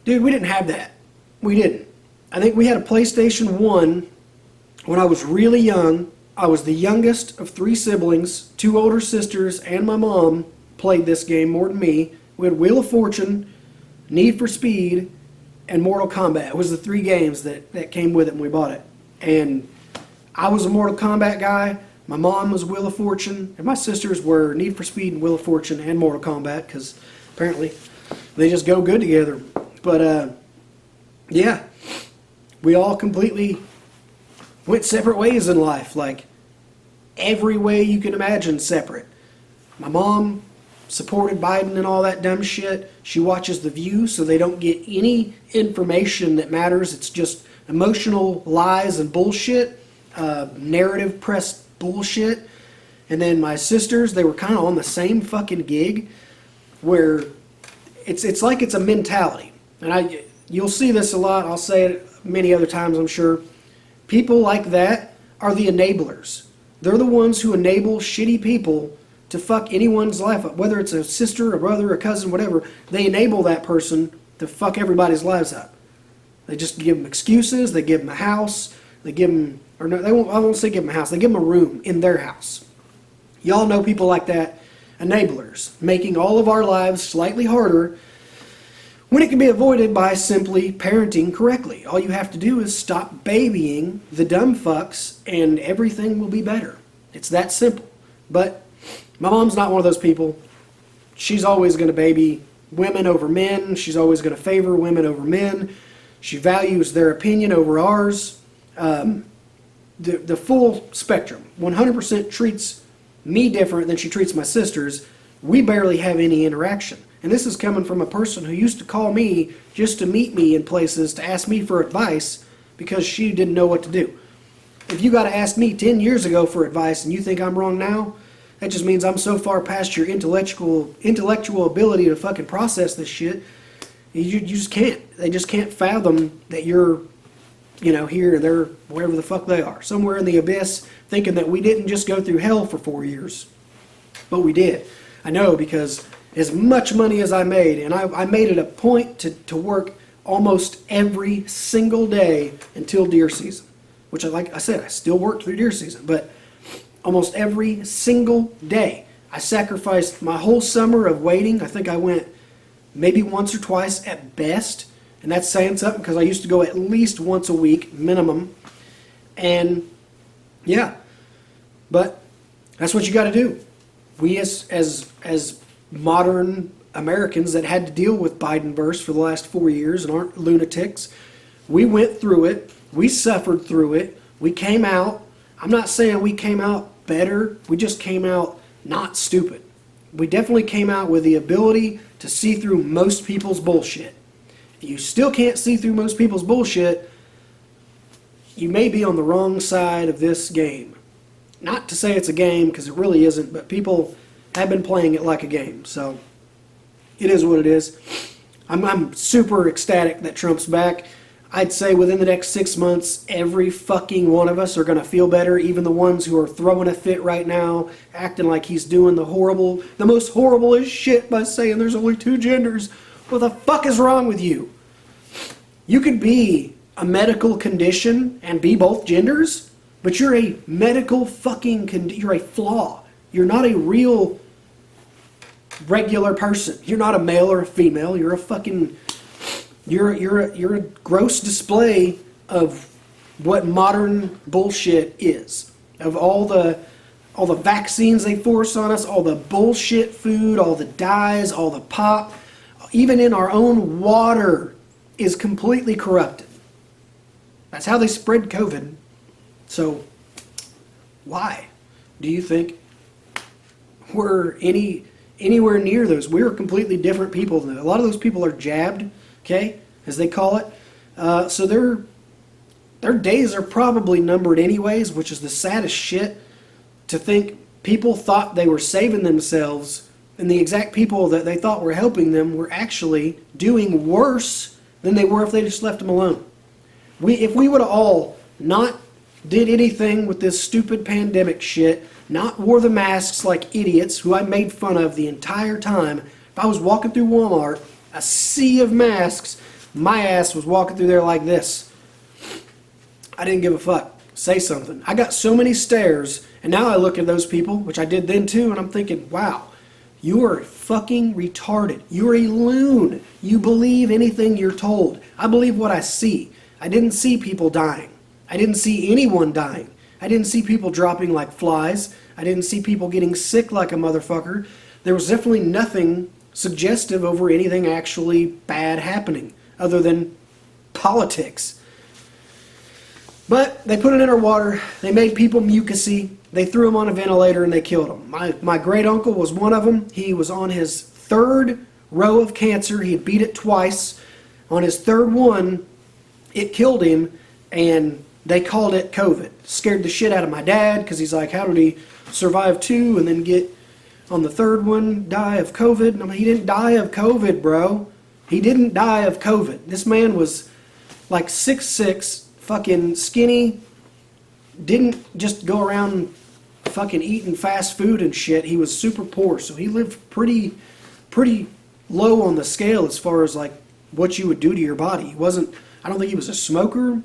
Dude, we didn't have that. We didn't. I think we had a PlayStation 1 when I was really young. I was the youngest of 3 siblings. 2 older sisters and my mom played this game more than me. We had Wheel of Fortune, Need for Speed, and Mortal Kombat. It was the 3 games that came with it when we bought it. And I was a Mortal Kombat guy. My mom was Wheel of Fortune. And my sisters were Need for Speed and Wheel of Fortune and Mortal Kombat because apparently they just go good together. But yeah, we all completely went separate ways in life. Like every way you can imagine separate. My mom supported Biden and all that dumb shit. She watches The View so they don't get any information that matters. It's just emotional lies and bullshit, narrative press bullshit. And then my sisters, they were kind of on the same fucking gig where it's like it's a mentality. And you'll see this a lot. I'll say it many other times, I'm sure. People like that are the enablers. They're the ones who enable shitty people to fuck anyone's life up, whether it's a sister, a brother, a cousin, whatever. They enable that person to fuck everybody's lives up. They just give them excuses. They give them a house. They give them, or no, I won't say give them a house. They give them a room in their house. Y'all know people like that, enablers, making all of our lives slightly harder when it can be avoided by simply parenting correctly. All you have to do is stop babying the dumb fucks and everything will be better. It's that simple. But my mom's not one of those people. She's always going to baby women over men. She's always going to favor women over men. She values their opinion over ours. The full spectrum. 100% treats me different than she treats my sisters. We barely have any interaction. And this is coming from a person who used to call me just to meet me in places to ask me for advice because she didn't know what to do. If you got to ask me 10 years ago for advice and you think I'm wrong now, that just means I'm so far past your intellectual ability to fucking process this shit. You just can't. They just can't fathom that you're, here or there, wherever the fuck they are. Somewhere in the abyss, thinking that we didn't just go through hell for 4 years. But we did. I know, because as much money as I made, and I made it a point to work almost every single day until deer season. Which, like I said, I still worked through deer season. But almost every single day, I sacrificed my whole summer of waiting. I think I went maybe once or twice at best. And that's saying something because I used to go at least once a week, minimum. And yeah, but that's what you got to do. We as modern Americans that had to deal with Bidenverse for the last 4 years and aren't lunatics, we went through it. We suffered through it. We came out. I'm not saying we came out better. We just came out not stupid. We definitely came out with the ability to see through most people's bullshit. If you still can't see through most people's bullshit, you may be on the wrong side of this game. Not to say it's a game, because it really isn't, but people have been playing it like a game. So it is what it is. I'm super ecstatic that Trump's back. I'd say within the next 6 months, every fucking one of us are going to feel better, even the ones who are throwing a fit right now, acting like he's doing the most horriblest shit by saying there's only two genders. What the fuck is wrong with you? You could be a medical condition and be both genders, but you're a medical you're a flaw. You're not a real regular person. You're not a male or a female. You're a fucking... You're a gross display of what modern bullshit is. Of all the vaccines they force on us, all the bullshit food, all the dyes, all the pop, even in our own water is completely corrupted. That's how they spread COVID. So why do you think we're anywhere near those? We're completely different people. A lot of those people are jabbed, okay, as they call it. So their days are probably numbered anyways, which is the saddest shit to think people thought they were saving themselves and the exact people that they thought were helping them were actually doing worse than they were if they just left them alone. If we would have all not did anything with this stupid pandemic shit, not wore the masks like idiots, who I made fun of the entire time, if I was walking through Walmart, a sea of masks, my ass was walking through there like this. I didn't give a fuck. Say something. I got so many stares, and now I look at those people, which I did then too, and I'm thinking, wow, you are fucking retarded. You're a loon. You believe anything you're told. I believe what I see. I didn't see people dying. I didn't see anyone dying. I didn't see people dropping like flies. I didn't see people getting sick like a motherfucker. There was definitely nothing suggestive over anything actually bad happening, other than politics. But they put it in our water. They made people mucusy. They threw them on a ventilator and they killed them. My great uncle was one of them. He was on his third row of cancer. He had beat it twice. On his third one, it killed him, and they called it COVID. Scared the shit out of my dad, because he's like, how did he survive two and then get on the third one, die of COVID? I mean, he didn't die of COVID, bro. He didn't die of COVID. This man was like 6'6", fucking skinny, didn't just go around fucking eating fast food and shit. He was super poor, so he lived pretty low on the scale as far as like what you would do to your body. He wasn't, I don't think he was a smoker,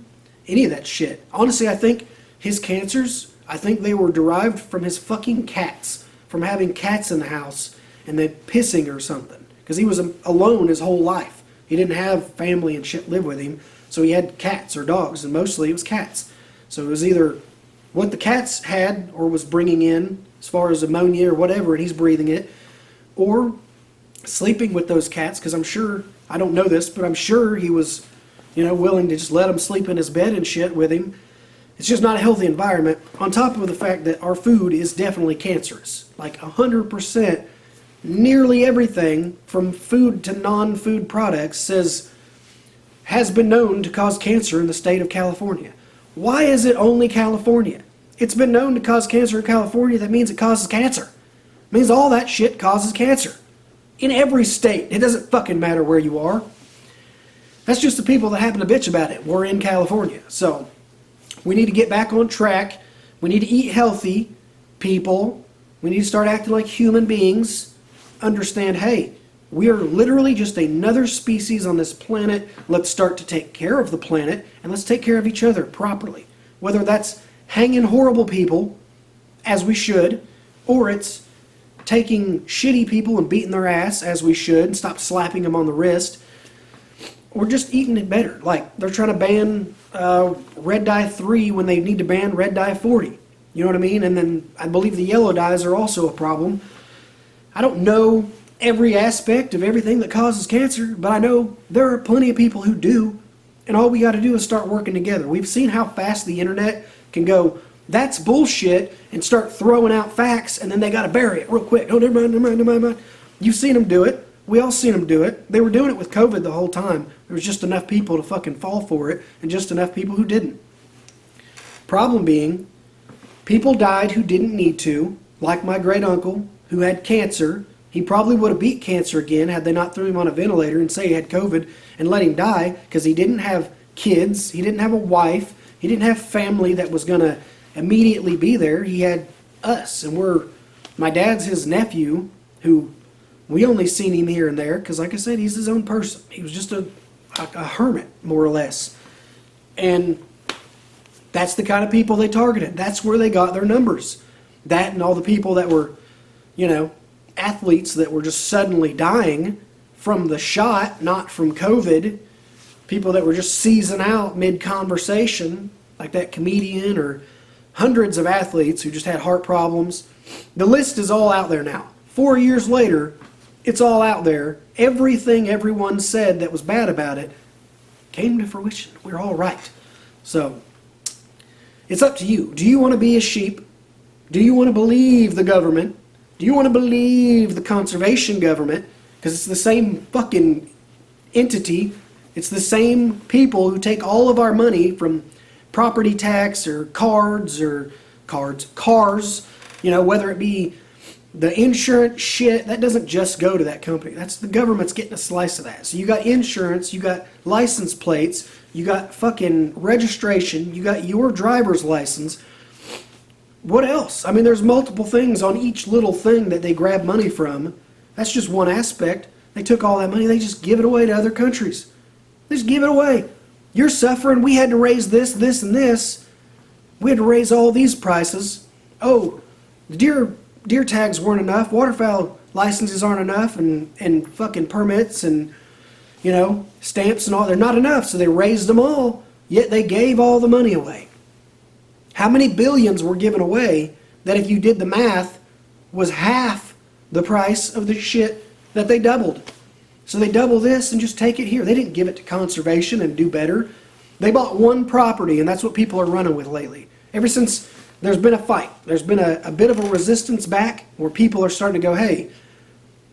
any of that shit. Honestly, I think his cancers, I think they were derived from his fucking cats, from having cats in the house and then pissing or something. Because he was alone his whole life. He didn't have family and shit live with him, so he had cats or dogs, and mostly it was cats. So it was either what the cats had or was bringing in as far as ammonia or whatever, and he's breathing it, or sleeping with those cats, because I'm sure, I don't know this, but I'm sure he was, willing to just let them sleep in his bed and shit with him. It's just not a healthy environment, on top of the fact that our food is definitely cancerous. Like 100%, nearly everything from food to non-food products has been known to cause cancer in the state of California. Why is it only California? It's been known to cause cancer in California. That means it causes cancer. It means all that shit causes cancer. In every state. It doesn't fucking matter where you are. That's just the people that happen to bitch about it. We're in California. So we need to get back on track. We need to eat healthy, people. We need to start acting like human beings. Understand, hey, we are literally just another species on this planet. Let's start to take care of the planet, and let's take care of each other properly. Whether that's hanging horrible people, as we should, or it's taking shitty people and beating their ass, as we should, and stop slapping them on the wrist, or just eating it better. Like, they're trying to ban red dye 3 when they need to ban red dye 40. You know what I mean? And then I believe the yellow dyes are also a problem. I don't know every aspect of everything that causes cancer, but I know there are plenty of people who do, and all we got to do is start working together. We've seen how fast the internet can go, that's bullshit, and start throwing out facts, and then they got to bury it real quick. Oh, never mind. You've seen them do it. We all seen them do it. They were doing it with COVID the whole time. There was just enough people to fucking fall for it, and just enough people who didn't. Problem being, people died who didn't need to, like my great uncle, who had cancer. He probably would have beat cancer again had they not threw him on a ventilator and say he had COVID and let him die, because he didn't have kids. He didn't have a wife. He didn't have family that was going to immediately be there. He had us, and my dad's his nephew, who we only seen him here and there because, like I said, he's his own person. He was just a hermit, more or less. And that's the kind of people they targeted. That's where they got their numbers. That and all the people that were, athletes that were just suddenly dying from the shot, not from COVID. People that were just seizing out mid-conversation, like that comedian, or hundreds of athletes who just had heart problems. The list is all out there now. 4 years later, it's all out there. Everything everyone said that was bad about it came to fruition. We're all right. So, it's up to you. Do you want to be a sheep? Do you want to believe the government? Do you want to believe the conservation government? Because it's the same fucking entity. It's the same people who take all of our money from property tax or cars, whether it be the insurance shit. That doesn't just go to that company. That's the government's getting a slice of that. So you got insurance, you got license plates, you got fucking registration, you got your driver's license. What else? I mean, there's multiple things on each little thing that they grab money from. That's just one aspect. They took all that money, they just give it away to other countries. They just give it away. You're suffering. We had to raise this, this, and this. We had to raise all these prices. Oh, deer tags weren't enough. Waterfowl licenses aren't enough, and fucking permits and, stamps and all. They're not enough, so they raised them all, yet they gave all the money away. How many billions were given away that, if you did the math, was half the price of the shit that they doubled? So they double this and just take it here. They didn't give it to conservation and do better. They bought one property, and that's what people are running with lately. Ever since there's been a fight, there's been a bit of a resistance back where people are starting to go, hey,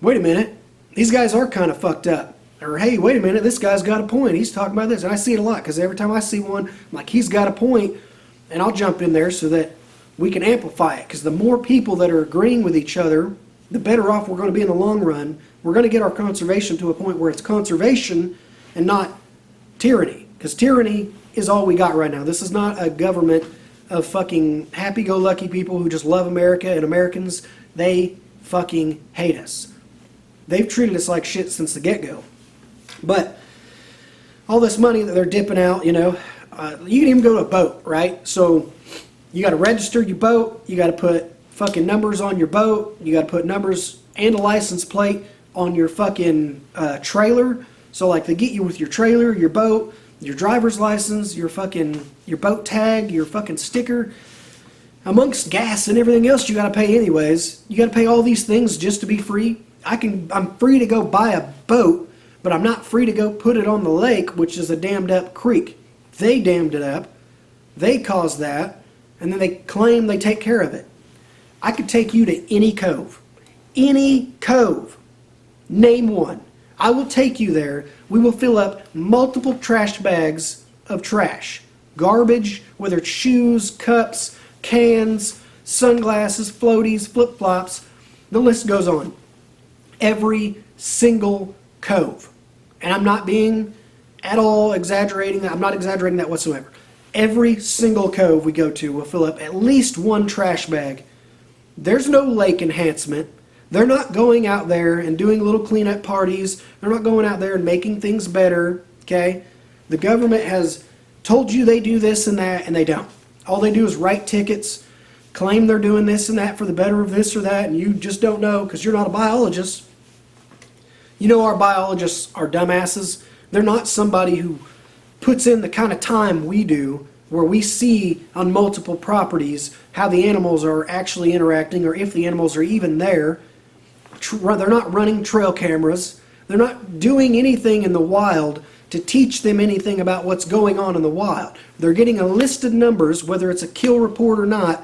wait a minute, these guys are kind of fucked up. Or, hey, wait a minute, this guy's got a point. He's talking about this. And I see it a lot because every time I see one, I'm like, he's got a point, and I'll jump in there so that we can amplify it. Because the more people that are agreeing with each other, the better off we're going to be in the long run. We're going to get our conservation to a point where it's conservation and not tyranny. Because tyranny is all we got right now. This is not a government of fucking happy-go-lucky people who just love America, and Americans, they fucking hate us. They've treated us like shit since the get-go. But all this money that they're dipping out, you can even go to a boat, right? So you got to register your boat. You got to put fucking numbers on your boat. You got to put numbers and a license plate on your fucking trailer. So like they get you with your trailer, your boat, your driver's license, your boat tag, your fucking sticker, amongst gas and everything else you got to pay anyways. You got to pay all these things just to be free. I'm free to go buy a boat, but I'm not free to go put it on the lake, which is a dammed up creek. They dammed it up. They caused that, and then they claim they take care of it. I could take you to any cove. Any cove. Name one. I will take you there. We will fill up multiple trash bags of trash. Garbage, whether it's shoes, cups, cans, sunglasses, floaties, flip-flops. The list goes on. Every single cove. And I'm not being at all exaggerating that. I'm not exaggerating that whatsoever. Every single cove we go to will fill up at least one trash bag. There's no lake enhancement. They're not going out there and doing little cleanup parties. They're not going out there and making things better, okay? The government has told you they do this and that, and they don't. All they do is write tickets, claim they're doing this and that for the better of this or that, and you just don't know because you're not a biologist. You know our biologists are dumbasses. They're not somebody who puts in the kind of time we do where we see on multiple properties how the animals are actually interacting or if the animals are even there. They're not running trail cameras. They're not doing anything in the wild to teach them anything about what's going on in the wild. They're getting a list of numbers, whether it's a kill report or not,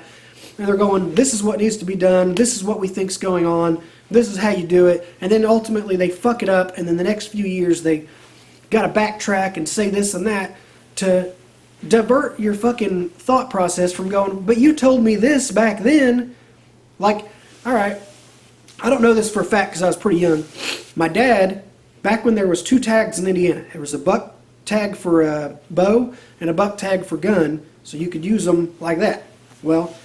and they're going, this is what needs to be done, this is what we think's going on, this is how you do it, and then ultimately they fuck it up, and then the next few years they got to backtrack and say this and that to divert your fucking thought process from going, but you told me this back then. Like, all right, I don't know this for a fact because I was pretty young. My dad, back when there was 2 tags in Indiana, there was a buck tag for a bow and a buck tag for gun, so you could use them like that. Well,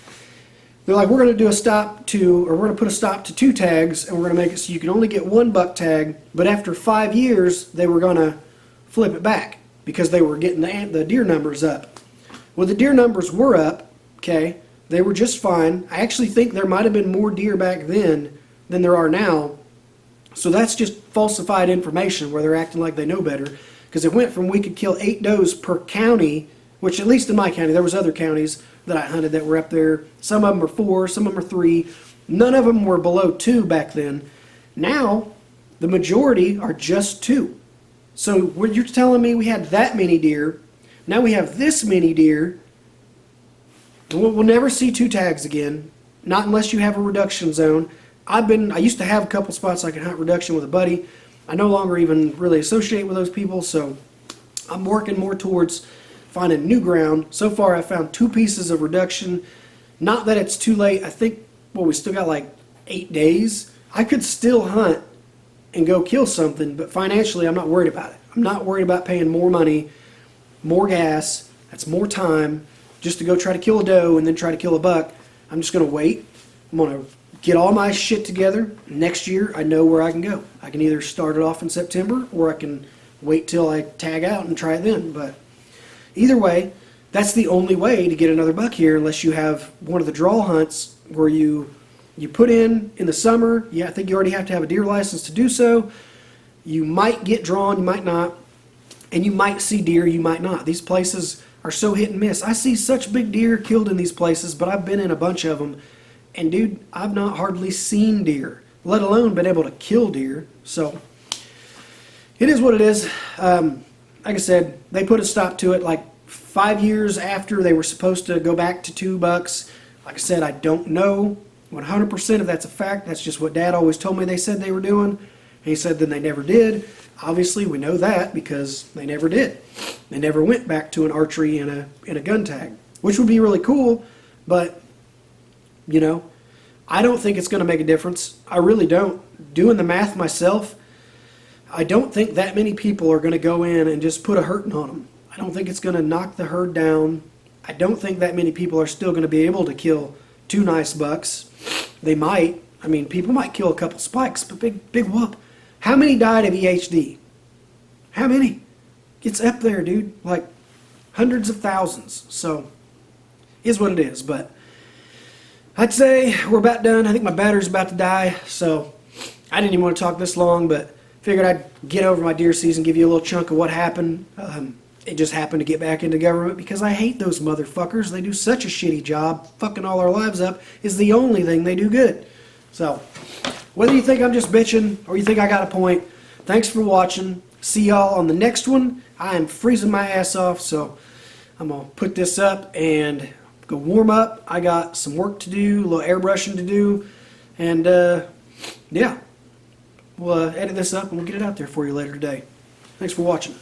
they're like, we're going to do a stop to, or we're going to put a stop to 2 tags, and we're going to make it so you can only get 1 buck tag, but after 5 years, they were going to flip it back because they were getting the deer numbers up. Well, the deer numbers were up, okay, they were just fine. I actually think there might have been more deer back then than there are now, so that's just falsified information where they're acting like they know better, because it went from we could kill 8 does per county, which at least in my county, there was other counties that I hunted that were up there. Some of them are 4, some of them are 3. None of them were below 2 back then. Now, the majority are just 2. So when you're telling me we had that many deer, now we have this many deer, we'll never see 2 tags again, not unless you have a reduction zone. I used to have a couple spots I could hunt reduction with a buddy. I no longer even really associate with those people, so I'm working more towards finding new ground. So far I found 2 pieces of reduction. Not that it's too late. I think, well, we still got like 8 days. I could still hunt and go kill something, but financially I'm not worried about it. I'm not worried about paying more money, more gas, that's more time, just to go try to kill a doe and then try to kill a buck. I'm just going to wait. I'm going to get all my shit together. Next year I know where I can go. I can either start it off in September, or I can wait till I tag out and try it then. But either way, that's the only way to get another buck here, unless you have one of the draw hunts where you put in the summer. Yeah, I think you already have to have a deer license to do so. You might get drawn, you might not, and you might see deer, you might not. These places are so hit and miss. I see such big deer killed in these places, but I've been in a bunch of them, and dude, I've not hardly seen deer, let alone been able to kill deer. So it is what it is. Like I said, they put a stop to it like 5 years after they were supposed to go back to 2 bucks. Like I said, I don't know 100% if that's a fact. That's just what Dad always told me they said they were doing. He said then they never did. Obviously, we know that because they never did. They never went back to an archery and a gun tag, which would be really cool, but, you know, I don't think it's going to make a difference. I really don't. Doing the math myself, I don't think that many people are going to go in and just put a hurting on them. I don't think it's going to knock the herd down. I don't think that many people are still going to be able to kill 2 nice bucks. They might. I mean, people might kill a couple spikes, but big whoop. How many died of EHD? How many? It's up there, dude. Like hundreds of thousands. So, is what it is. But I'd say we're about done. I think my battery's about to die. So, I didn't even want to talk this long, but figured I'd get over my deer season, give you a little chunk of what happened. It just happened to get back into government because I hate those motherfuckers. They do such a shitty job. Fucking all our lives up is the only thing they do good. So, whether you think I'm just bitching or you think I got a point, thanks for watching. See y'all on the next one. I am freezing my ass off, so I'm going to put this up and go warm up. I got some work to do, a little airbrushing to do, and yeah, we'll edit this up and we'll get it out there for you later today. Thanks for watching.